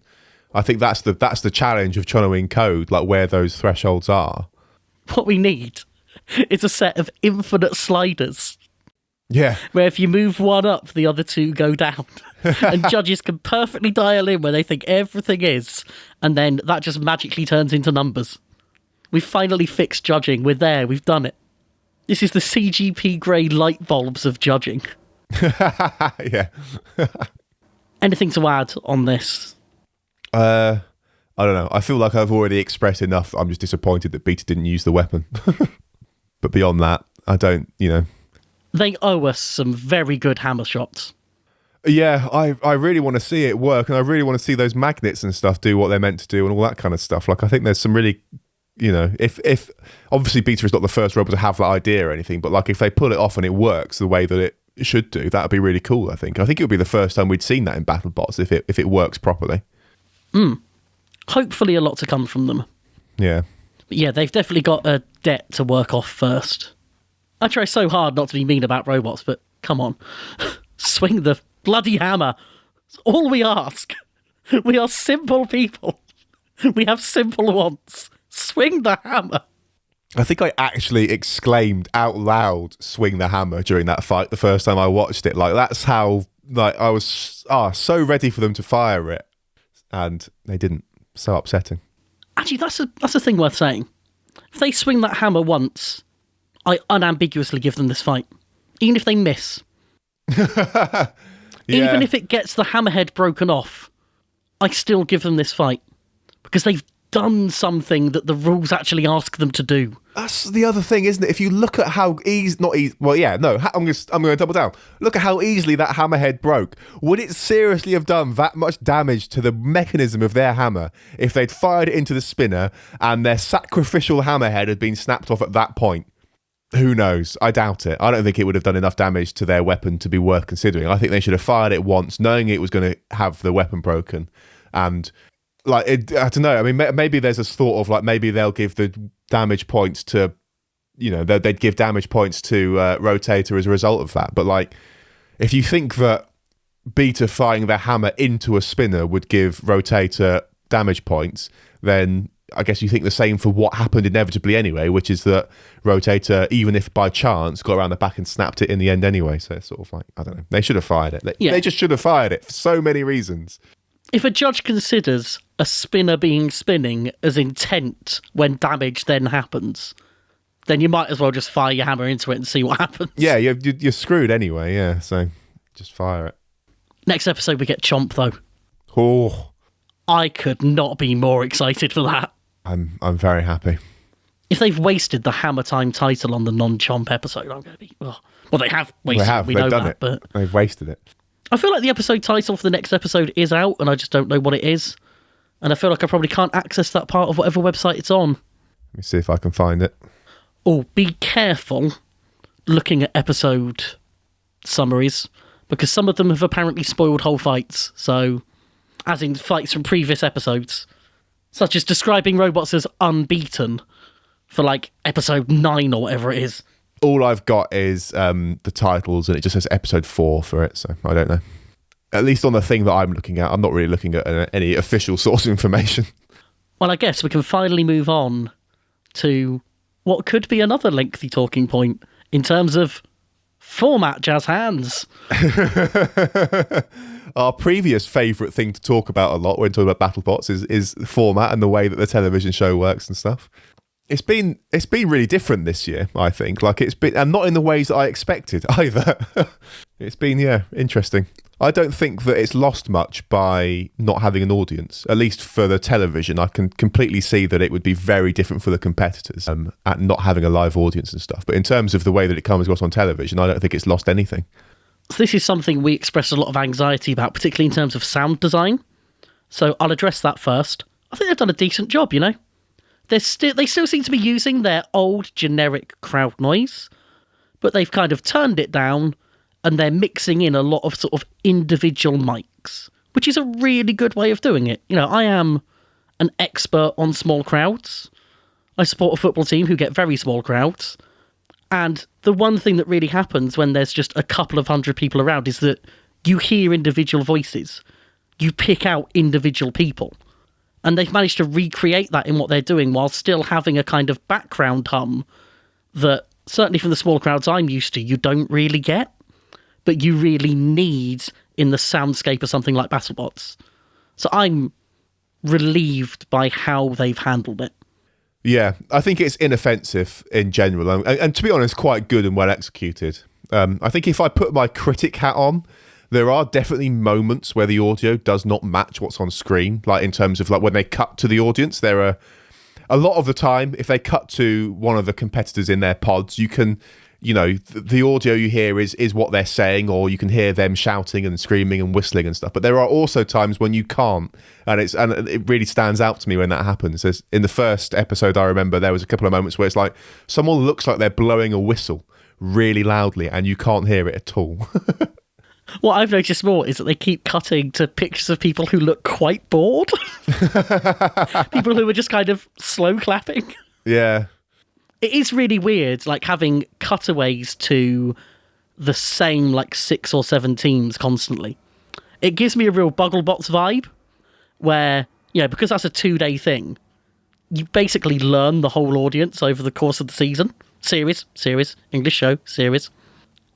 I think that's the challenge of trying to encode like where those thresholds are. What we need is a set of infinite sliders. Yeah. Where if you move one up, the other 2 go down. And judges can perfectly dial in where they think everything is, and then that just magically turns into numbers. We've finally fixed judging. We're there. We've done it. This is the CGP grey light bulbs of judging. Yeah. Anything to add on this? I don't know. I feel like I've already expressed enough. I'm just disappointed that Beta didn't use the weapon. But beyond that, I don't, They owe us some very good hammer shots. Yeah, I really want to see it work, and I really want to see those magnets and stuff do what they're meant to do and all that kind of stuff. Like, I think there's some really, if obviously Beta is not the first robot to have that idea or anything, but like if they pull it off and it works the way that it should do, that would be really cool, I think. I think it would be the first time we'd seen that in BattleBots if it works properly. Hopefully a lot to come from them. Yeah. But yeah, they've definitely got a debt to work off first. I try so hard not to be mean about robots, but come on. Swing the bloody hammer. It's all we ask. We are simple people. We have simple wants. Swing the hammer. I think I actually exclaimed out loud, swing the hammer, during that fight the first time I watched it. Like, that's how, like, I was so ready for them to fire it. And they didn't. So upsetting. Actually, that's a thing worth saying. If they swing that hammer once, I unambiguously give them this fight. Even if they miss. Yeah. Even if it gets the hammerhead broken off, I still give them this fight. Because they've done something that the rules actually ask them to do. That's the other thing, isn't it? If you look at how not easy, well, yeah, no, I'm going to double down. Look at how easily that hammerhead broke. Would it seriously have done that much damage to the mechanism of their hammer if they'd fired it into the spinner and their sacrificial hammerhead had been snapped off at that point? Who knows? I doubt it. I don't think it would have done enough damage to their weapon to be worth considering. I think they should have fired it once, knowing it was going to have the weapon broken. And, like, I don't know. I mean, maybe there's this thought of, like, maybe they'll give the damage points to, you know, they'd give damage points to Rotator as a result of that. But, like, if you think that Beta firing their hammer into a spinner would give Rotator damage points, then I guess you think the same for what happened inevitably anyway, which is that Rotator, even if by chance, got around the back and snapped it in the end anyway. So it's sort of like, I don't know. They should have fired it. They just should have fired it for so many reasons. If a judge considers a spinner being spinning as intent when damage then happens, then you might as well just fire your hammer into it and see what happens. Yeah, you're screwed anyway, yeah, so just fire it. Next episode we get Chomp, though. Oh. I could not be more excited for that. I'm very happy. If they've wasted the Hammer Time title on the non-Chomp episode, I'm going to be... Oh. Well, they have wasted it, we know that, but... They've wasted it. I feel like the episode title for the next episode is out, and I just don't know what it is. And I feel like I probably can't access that part of whatever website it's on. Let me see if I can find it. Oh, be careful looking at episode summaries, because some of them have apparently spoiled whole fights, so... As in fights from previous episodes. Such as describing robots as unbeaten for, like, episode 9 or whatever it is. All I've got is the titles, and it just says episode 4 for it, so I don't know. At least on the thing that I'm looking at, I'm not really looking at any official source of information. Well, I guess we can finally move on to what could be another lengthy talking point in terms of format, Jazz Hands. Our previous favourite thing to talk about a lot when talking about BattleBots is the format and the way that the television show works and stuff. It's been really different this year, I think. Like it's been, and not in the ways that I expected either. It's been, interesting. I don't think that it's lost much by not having an audience, at least for the television. I can completely see that it would be very different for the competitors at not having a live audience and stuff. But in terms of the way that it comes across on television, I don't think it's lost anything. So this is something we express a lot of anxiety about, particularly in terms of sound design. So I'll address that first. I think they've done a decent job, you know. They still seem to be using their old generic crowd noise, but they've kind of turned it down and they're mixing in a lot of sort of individual mics, which is a really good way of doing it. You know, I am an expert on small crowds. I support a football team who get very small crowds. And the one thing that really happens when there's just a couple of hundred people around is that you hear individual voices. You pick out individual people. And they've managed to recreate that in what they're doing while still having a kind of background hum that, certainly from the small crowds I'm used to, you don't really get, but you really need in the soundscape of something like BattleBots. So I'm relieved by how they've handled it. Yeah, I think it's inoffensive in general, and to be honest, quite good and well executed. I think if I put my critic hat on, there are definitely moments where the audio does not match what's on screen, like in terms of like when they cut to the audience. There are a lot of the time, if they cut to one of the competitors in their pods, you can, you know, the audio you hear is what they're saying, or you can hear them shouting and screaming and whistling and stuff. But there are also times when you can't, and it really stands out to me when that happens. As in the first episode, I remember there was a couple of moments where it's like someone looks like they're blowing a whistle really loudly, and you can't hear it at all. What I've noticed more is that they keep cutting to pictures of people who look quite bored. People who are just kind of slow clapping. Yeah. It is really weird, like having cutaways to the same like 6 or 7 teams constantly. It gives me a real BuggleBots vibe where, you know, because that's a 2-day thing, you basically learn the whole audience over the course of the season. Series, English show, series.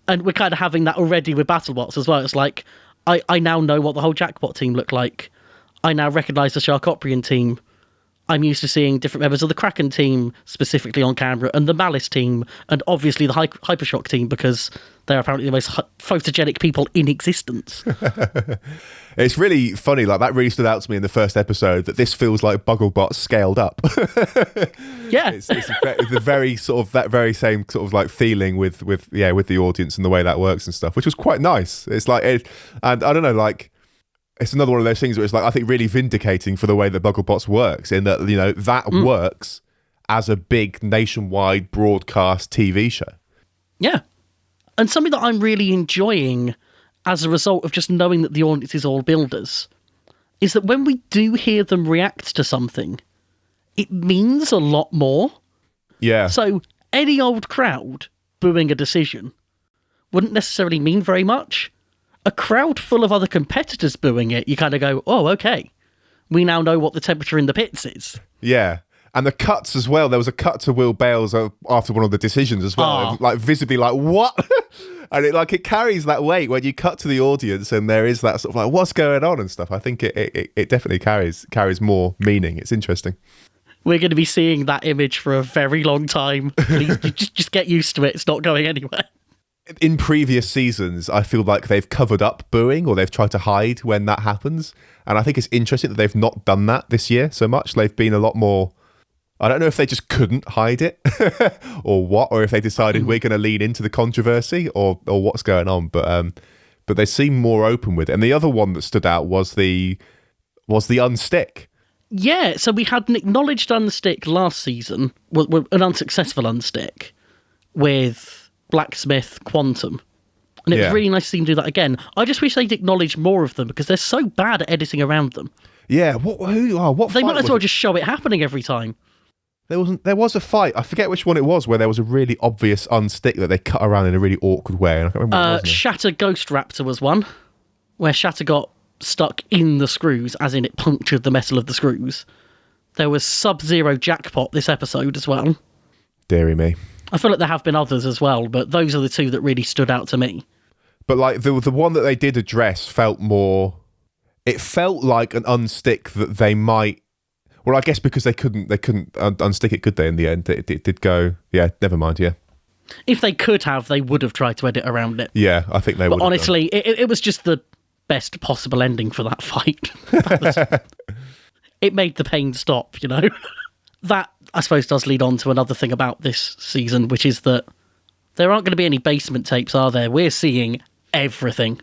And we're kind of having that already with BattleBots as well. It's like, I now know what the whole Jackbot team look like. I now recognise the Sharkoprian team. I'm used to seeing different members of the Kraken team specifically on camera, and the Malice team, and obviously the Hypershock team, because they're apparently the most photogenic people in existence. It's really funny, like that really stood out to me in the first episode, that this feels like Bugglebot scaled up. Yeah. It's the very sort of, that very same sort of like feeling with the audience and the way that works and stuff, which was quite nice. It's like, and I don't know, like, it's another one of those things where it's like, I think really vindicating for the way that Bugglebots works, in that, you know, that works as a big nationwide broadcast TV show. Yeah. And something that I'm really enjoying as a result of just knowing that the audience is all builders is that when we do hear them react to something, it means a lot more. Yeah. So any old crowd booing a decision wouldn't necessarily mean very much. A crowd full of other competitors booing it, you kind of go, oh, okay. We now know what the temperature in the pits is. Yeah. And the cuts as well. There was a cut to Will Bales after one of the decisions as well. Oh. Like visibly like, what? And it carries that weight when you cut to the audience and there is that sort of like, what's going on and stuff. I think it definitely carries more meaning. It's interesting. We're going to be seeing that image for a very long time. Please just get used to it. It's not going anywhere. In previous seasons, I feel like they've covered up booing, or they've tried to hide when that happens. And I think it's interesting that they've not done that this year so much. They've been a lot more... I don't know if they just couldn't hide it or what, or if they decided we're going to lean into the controversy or what's going on. But they seem more open with it. And the other one that stood out was the unstick. Yeah, so we had an acknowledged unstick last season, an unsuccessful unstick, with Blacksmith Quantum. And it was really nice to see them do that again. I just wish they'd acknowledge more of them, because they're so bad at editing around them. Yeah, what They might as well it? just show it happening every time. There was a fight. I forget which one it was, where there was a really obvious unstick that they cut around in a really awkward way. And I can't remember what it was. Shatter Ghost Raptor was one, where Shatter got stuck in the screws, as in it punctured the metal of the screws. There was Sub-Zero Jackpot this episode as well. Deary me. I feel like there have been others as well, but those are the two that really stood out to me. But like the one that they did address felt more... It felt like an unstick that they might... Well, I guess because they couldn't unstick it, could they, in the end? It did go... Yeah, never mind, yeah. If they could have, they would have tried to edit around it. Yeah, I think they would. But honestly, it was just the best possible ending for that fight. It made the pain stop, you know? That, I suppose, does lead on to another thing about this season, which is that there aren't going to be any basement tapes, are there? We're seeing everything.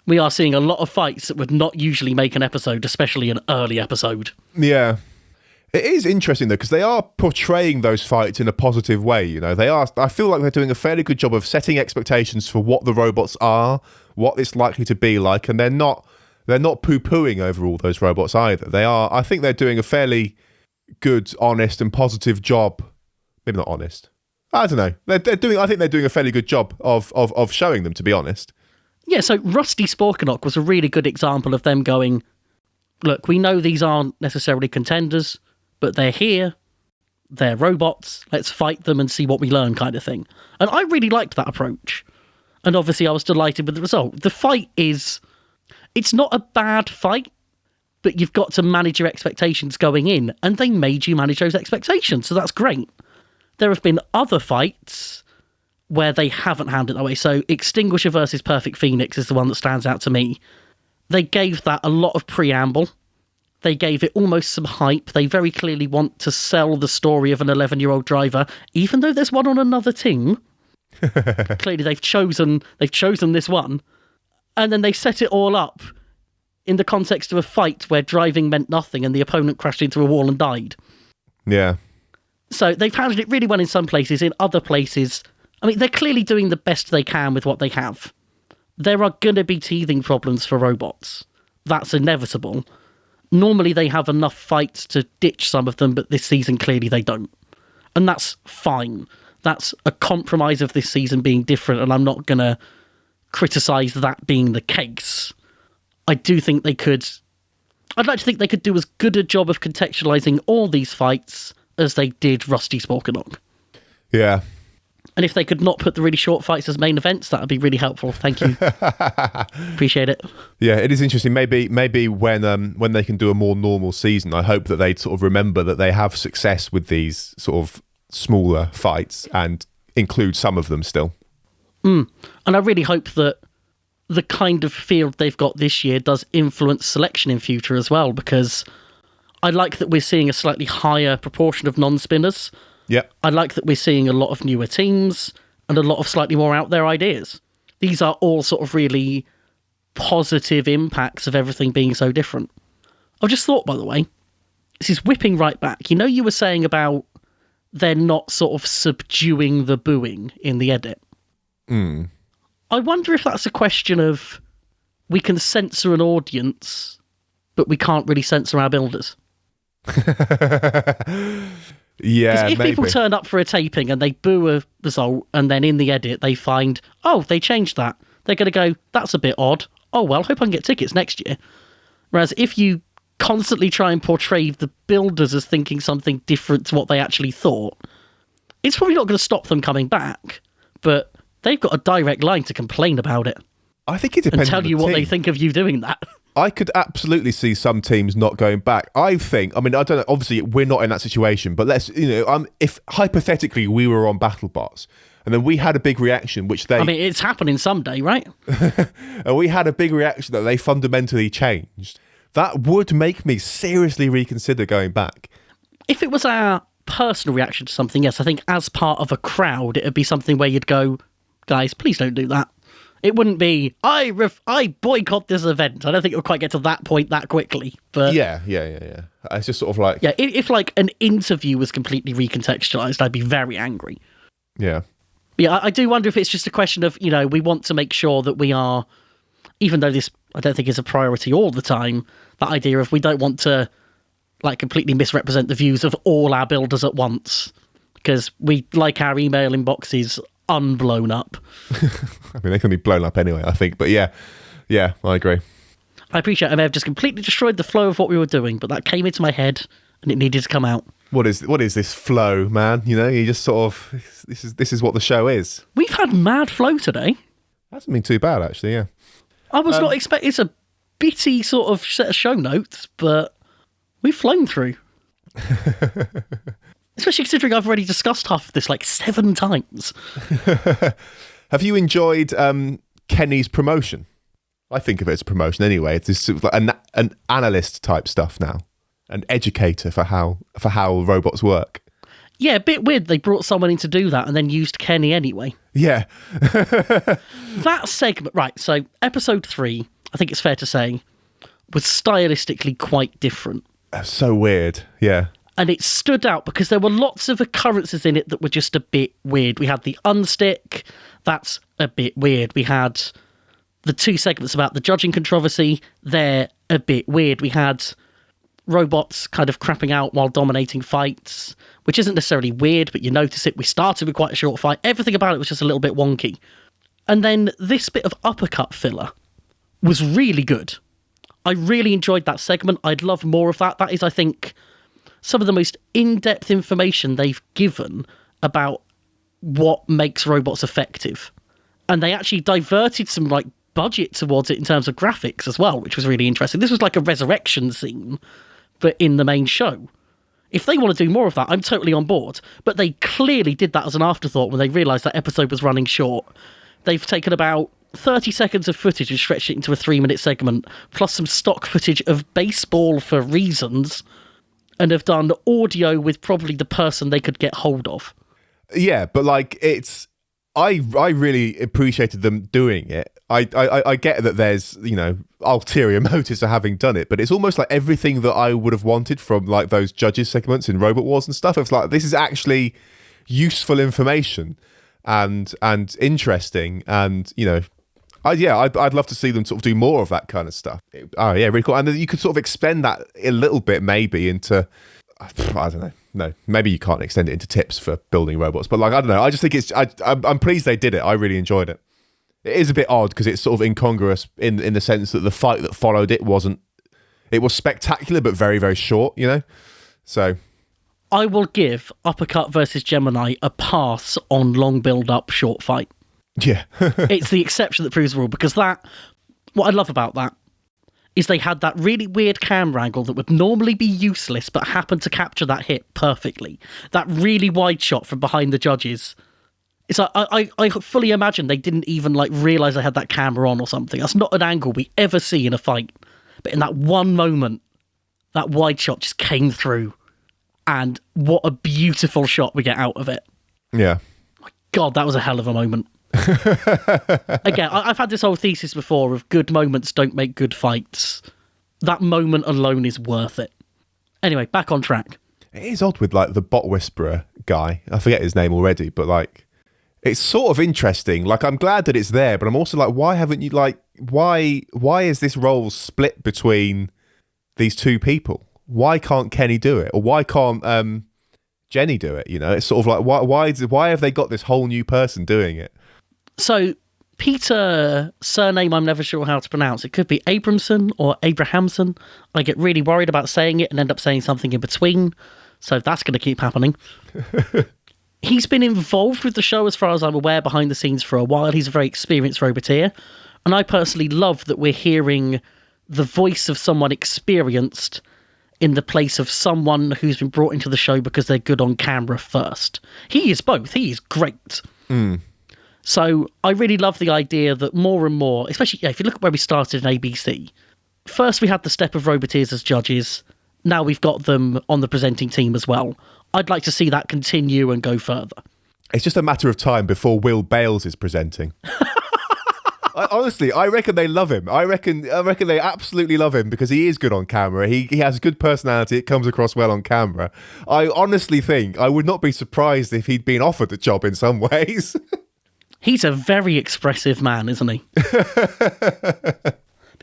We are seeing a lot of fights that would not usually make an episode, especially an early episode. Yeah. It is interesting, though, because they are portraying those fights in a positive way, you know. I feel like they're doing a fairly good job of setting expectations for what the robots are, what it's likely to be like, and they're not poo-pooing over all those robots either. I think they're doing a fairly good, honest, and positive job. Maybe not honest. I don't know. I think they're doing a fairly good job of showing them, to be honest. Yeah, so Rusty Sporkanock was a really good example of them going, look, we know these aren't necessarily contenders, but they're here, they're robots, let's fight them and see what we learn, kind of thing. And I really liked that approach. And obviously I was delighted with the result. The fight it's not a bad fight, but you've got to manage your expectations going in, and they made you manage those expectations, so that's great. There have been other fights where they haven't handled it that way. So Extinguisher versus Perfect Phoenix is the one that stands out to me. They gave that a lot of preamble. They gave it almost some hype. They very clearly want to sell the story of an 11-year-old driver, even though there's one on another team. Clearly they've chosen this one. And then they set it all up in the context of a fight where driving meant nothing and the opponent crashed into a wall and died. Yeah. So they've handled it really well in some places. In other places, I mean, they're clearly doing the best they can with what they have. There are going to be teething problems for robots. That's inevitable. Normally they have enough fights to ditch some of them, but this season clearly they don't. And that's fine. That's a compromise of this season being different, and I'm not going to criticise that being the case. I do think I'd like to think they could do as good a job of contextualising all these fights as they did Rusty Sporkanock. Yeah. And if they could not put the really short fights as main events, that would be really helpful. Thank you. Appreciate it. Yeah, it is interesting. Maybe when they can do a more normal season, I hope that they sort of remember that they have success with these sort of smaller fights and include some of them still. And I really hope that the kind of field they've got this year does influence selection in future as well, because I like that we're seeing a slightly higher proportion of non-spinners. Yeah. I like that we're seeing a lot of newer teams and a lot of slightly more out there ideas. These are all sort of really positive impacts of everything being so different. I've just thought, by the way, this is whipping right back. You know, you were saying about they're not sort of subduing the booing in the edit. I wonder if that's a question of we can censor an audience, but we can't really censor our builders. Yeah, if maybe. people turn up for a taping and they boo a result and then in the edit they find, oh, they changed that, they're going to go, that's a bit odd. Oh, well, hope I can get tickets next year. Whereas if you constantly try and portray the builders as thinking something different to what they actually thought, it's probably not going to stop them coming back, but they've got a direct line to complain about it. I think it depends and tell on you the what team. they think of you doing that. I could absolutely see some teams not going back. I don't know, obviously we're not in that situation, but if hypothetically we were on BattleBots and then we had a big reaction, which they... I mean, it's happening someday, right? and we had a big reaction that they fundamentally changed, that would make me seriously reconsider going back. If it was our personal reaction to something, yes, I think as part of a crowd, it would be something where you'd go, guys, please don't do that. It wouldn't be, I boycott this event. I don't think it would quite get to that point that quickly. But Yeah. It's just sort of like... yeah, if like an interview was completely recontextualized, I'd be very angry. Yeah. Yeah, I do wonder if it's just a question of, we want to make sure that we are, even though this I don't think is a priority all the time, that idea of we don't want to like completely misrepresent the views of all our builders at once, because we like our email inboxes unblown up. I mean, they can be blown up anyway, I think. But yeah, I agree. I appreciate I may have just completely destroyed the flow of what we were doing, but that came into my head and it needed to come out. What is this flow, man? You just sort of... This is what the show is. We've had mad flow today. Hasn't been too bad, actually, yeah. I was not expecting... It's a bitty sort of set of show notes, but we've flown through. Especially considering I've already discussed half of this like 7 times. Have you enjoyed Kenny's promotion? I think of it as a promotion anyway. It's just sort of like an analyst type stuff now. An educator for how robots work. Yeah, a bit weird they brought someone in to do that and then used Kenny anyway. Yeah. That segment, right, so episode 3, I think it's fair to say, was stylistically quite different. So weird, yeah. And it stood out because there were lots of occurrences in it that were just a bit weird. We had the unstick, that's a bit weird. We had the 2 segments about the judging controversy, they're a bit weird. We had robots kind of crapping out while dominating fights, which isn't necessarily weird, but you notice it. We started with quite a short fight. Everything about it was just a little bit wonky. And then this bit of uppercut filler was really good. I really enjoyed that segment. I'd love more of that. That is, I think, some of the most in-depth information they've given about what makes robots effective. And they actually diverted some like budget towards it in terms of graphics as well, which was really interesting. This was like a resurrection scene, but in the main show. If they want to do more of that, I'm totally on board. But they clearly did that as an afterthought when they realised that episode was running short. They've taken about 30 seconds of footage and stretched it into a 3-minute segment, plus some stock footage of baseball for reasons, and have done audio with probably the person they could get hold of. Yeah, but like I really appreciated them doing it. I get that there's, ulterior motives to having done it, but it's almost like everything that I would have wanted from like those judges segments in Robot Wars and stuff. It's like, this is actually useful information and interesting, and I'd love to see them sort of do more of that kind of stuff. Really cool. And then you could sort of extend that a little bit maybe into, I don't know. No, maybe you can't extend it into tips for building robots, but like, I don't know. I just think I'm pleased they did it. I really enjoyed it. It is a bit odd because it's sort of incongruous in the sense that the fight that followed it was spectacular, but very, very short, So I will give Uppercut versus Gemini a pass on long build-up short fight. Yeah. It's the exception that proves the rule, because what I love about that is they had that really weird camera angle that would normally be useless but happened to capture that hit perfectly. That really wide shot from behind the judges. It's like, I fully imagine they didn't even realise they had that camera on or something. That's not an angle we ever see in a fight. But in that one moment, that wide shot just came through. And what a beautiful shot we get out of it. Yeah. My God, that was a hell of a moment. Again, I've had this whole thesis before of good moments don't make good fights. That moment alone is worth it. Anyway, back on track. It is odd with the bot whisperer guy. I forget his name already, but it's sort of interesting. I'm glad that it's there, but I'm also why haven't you why is this role split between these two people? Why can't Kenny do it, or why can't Jenny do it? It's sort of why have they got this whole new person doing it? So, Peter, surname I'm never sure how to pronounce. It could be Abramson or Abrahamson. I get really worried about saying it and end up saying something in between. So that's going to keep happening. He's been involved with the show, as far as I'm aware, behind the scenes for a while. He's a very experienced roboteer. And I personally love that we're hearing the voice of someone experienced in the place of someone who's been brought into the show because they're good on camera first. He is both. He is great. Mm. So I really love the idea that more and more, especially if you look at where we started in ABC, first we had the step of roboteers as judges. Now we've got them on the presenting team as well. I'd like to see that continue and go further. It's just a matter of time before Will Bales is presenting. Honestly, I reckon they love him. I reckon they absolutely love him because he is good on camera. He has a good personality. It comes across well on camera. I honestly think I would not be surprised if he'd been offered the job in some ways. He's a very expressive man, isn't he?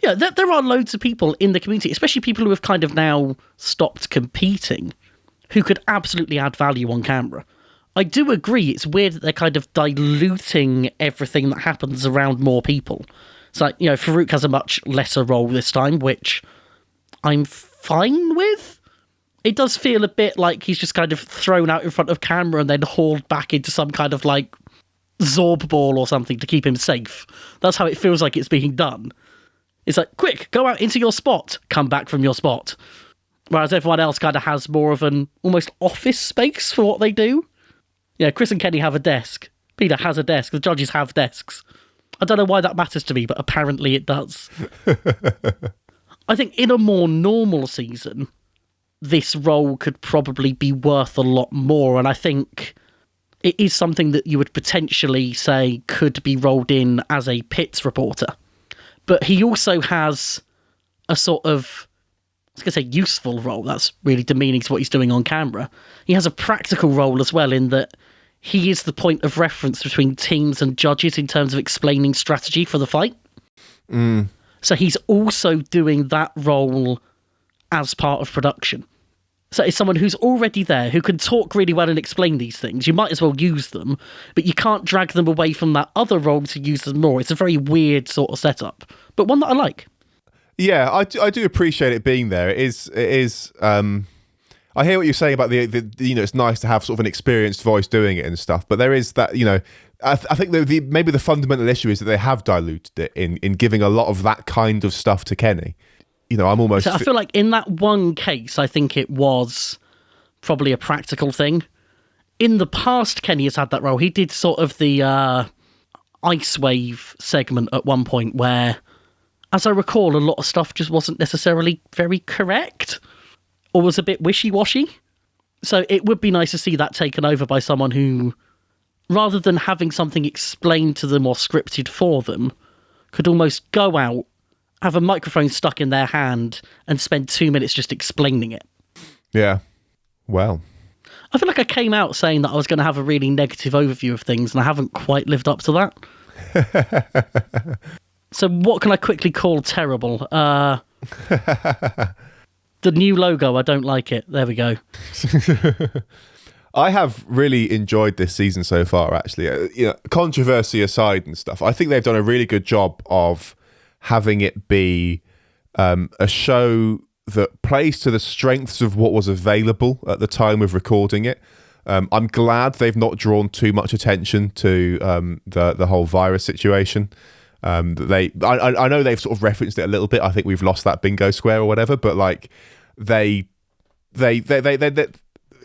Yeah, there are loads of people in the community, especially people who have kind of now stopped competing, who could absolutely add value on camera. I do agree it's weird that they're kind of diluting everything that happens around more people. It's Farouk has a much lesser role this time, which I'm fine with. It does feel a bit like he's just kind of thrown out in front of camera and then hauled back into some kind of Zorb ball or something to keep him safe. That's how it feels like it's being done. It's quick, go out into your spot, come back from your spot. Whereas everyone else kind of has more of an almost office space for what they do. Yeah, Chris and Kenny have a desk. Peter has a desk. The judges have desks. I don't know why that matters to me, but apparently it does. I think in a more normal season, this role could probably be worth a lot more, and I think it is something that you would potentially say could be rolled in as a pits reporter. But he also has a sort of, I was going to say useful role. That's really demeaning to what he's doing on camera. He has a practical role as well, in that he is the point of reference between teams and judges in terms of explaining strategy for the fight. Mm. So he's also doing that role as part of production. So it's someone who's already there, who can talk really well and explain these things. You might as well use them, but you can't drag them away from that other role to use them more. It's a very weird sort of setup, but one that I like. Yeah, I do appreciate it being there. It is. I hear what you're saying about the it's nice to have sort of an experienced voice doing it and stuff, but there is that, I think maybe the fundamental issue is that they have diluted it in giving a lot of that kind of stuff to Kenny. I'm almost... So I feel like in that one case, I think it was probably a practical thing. In the past, Kenny has had that role. He did sort of the Ice Wave segment at one point where, as I recall, a lot of stuff just wasn't necessarily very correct or was a bit wishy-washy. So it would be nice to see that taken over by someone who, rather than having something explained to them or scripted for them, could almost go out, have a microphone stuck in their hand and spend 2 minutes just explaining it. Yeah. Well. I feel like I came out saying that I was going to have a really negative overview of things, and I haven't quite lived up to that. So what can I quickly call terrible? The new logo, I don't like it. There we go. I have really enjoyed this season so far, actually. Controversy aside and stuff, I think they've done a really good job of having it be a show that plays to the strengths of what was available at the time of recording it. I'm glad they've not drawn too much attention to the whole virus situation. I know they've sort of referenced it a little bit. I think we've lost that bingo square or whatever, but like they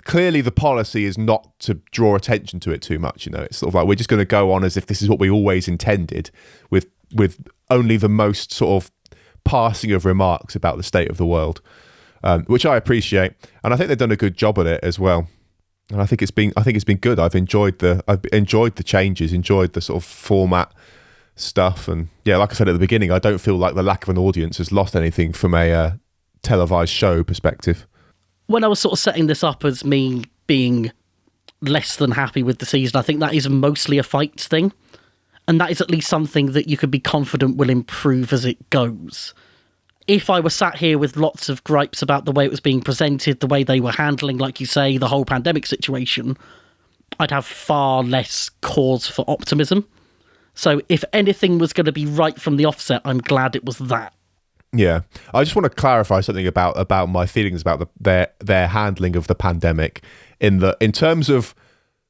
clearly the policy is not to draw attention to it too much. You know, it's sort of like we're just going to go on as if this is what we always intended, with only the most sort of passing of remarks about the state of the world, which I appreciate, and I think they've done a good job at it as well. And I think it's been good. I've enjoyed the changes, enjoyed the sort of format stuff, and yeah, like I said at the beginning, I don't feel like the lack of an audience has lost anything from a televised show perspective. When I was sort of setting this up as me being less than happy with the season, I think that is mostly a fights thing. And that is at least something that you could be confident will improve as it goes. If I were sat here with lots of gripes about the way it was being presented, the way they were handling, like you say, the whole pandemic situation, I'd have far less cause for optimism. So if anything was going to be right from the offset, I'm glad it was that. Yeah, I just want to clarify something about my feelings about their handling of the pandemic in terms of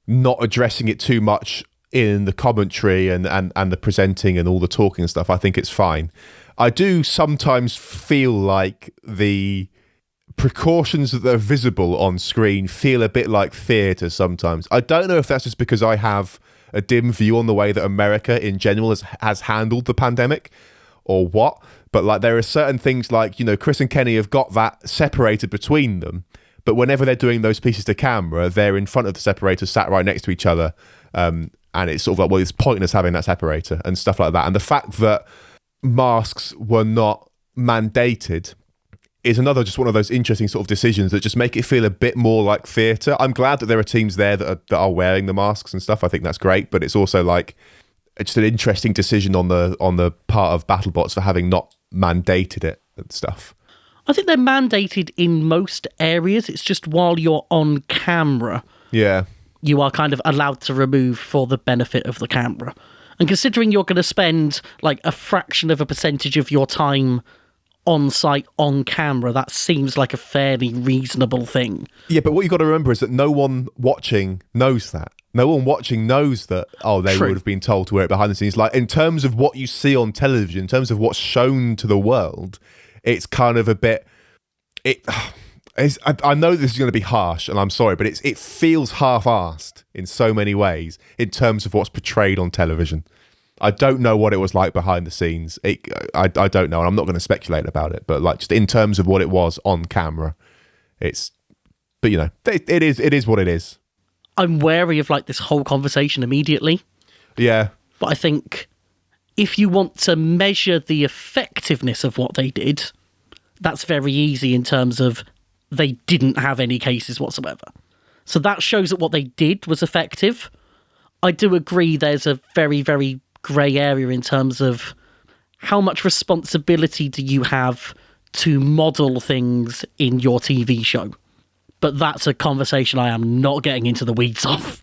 not addressing it too much in the commentary and the presenting and all the talking and stuff. I think it's fine. I do sometimes feel like the precautions that are visible on screen feel a bit like theatre sometimes. I don't know if that's just because I have a dim view on the way that America in general has handled the pandemic or what, but like there are certain things like, you know, Chris and Kenny have got that separated between them, but whenever they're doing those pieces to camera, they're in front of the separator, sat right next to each other, and it's sort of like, well, it's pointless having that separator and stuff like that. And the fact that masks were not mandated is another just one of those interesting sort of decisions that just make it feel a bit more like theatre. I'm glad that there are teams there that are wearing the masks and stuff. I think that's great, but it's also like it's just an interesting decision on the part of BattleBots for having not mandated it and stuff. I think they're mandated in most areas. It's just while you're on camera, you are kind of allowed to remove for the benefit of the camera. And considering you're going to spend like a fraction of a percentage of your time on site, on camera, that seems like a fairly reasonable thing. Yeah, but what you've got to remember is that no one watching knows that. No one watching knows that, they would have been told to wear it behind the scenes. Like, in terms of what you see on television, in terms of what's shown to the world, it's kind of a bit... I know this is going to be harsh, and I'm sorry, but it feels half-arsed in so many ways in terms of what's portrayed on television. I don't know what it was like behind the scenes. I don't know, and I'm not going to speculate about it. But like, just in terms of what it was on camera, but you know, it is what it is. I'm wary of like this whole conversation immediately. Yeah, but I think if you want to measure the effectiveness of what they did, that's very easy in terms of they didn't have any cases whatsoever. So that shows that what they did was effective. I do agree there's a very, very grey area in terms of how much responsibility do you have to model things in your TV show. But that's a conversation I am not getting into the weeds of.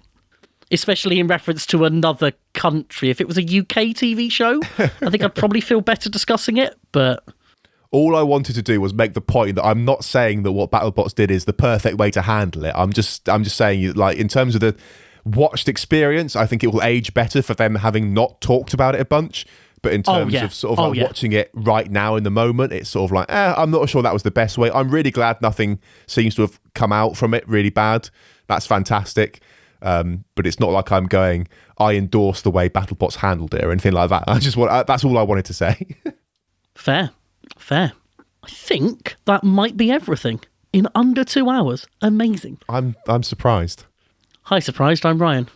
Especially in reference to another country. If it was a UK TV show, I think I'd probably feel better discussing it, but... All I wanted to do was make the point that I'm not saying that what BattleBots did is the perfect way to handle it. I'm just saying, like, in terms of the watched experience, I think it will age better for them having not talked about it a bunch. But in terms of sort of watching it right now in the moment, it's sort of like, I'm not sure that was the best way. I'm really glad nothing seems to have come out from it really bad. That's fantastic. But it's not like I'm going, I endorse the way BattleBots handled it or anything like that. That's all I wanted to say. Fair. I think that might be everything in under 2 hours. Amazing. I'm surprised. Hi, surprised. I'm Ryan.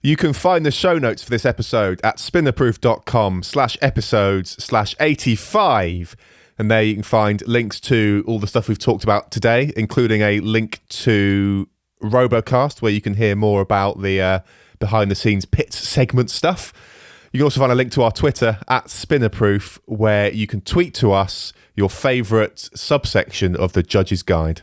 You can find the show notes for this episode at spinnerproof.com/episodes/85. And there you can find links to all the stuff we've talked about today, including a link to Robocast, where you can hear more about the behind-the-scenes pits segment stuff. You can also find a link to our Twitter at Spinnerproof, where you can tweet to us your favourite subsection of the Judge's Guide.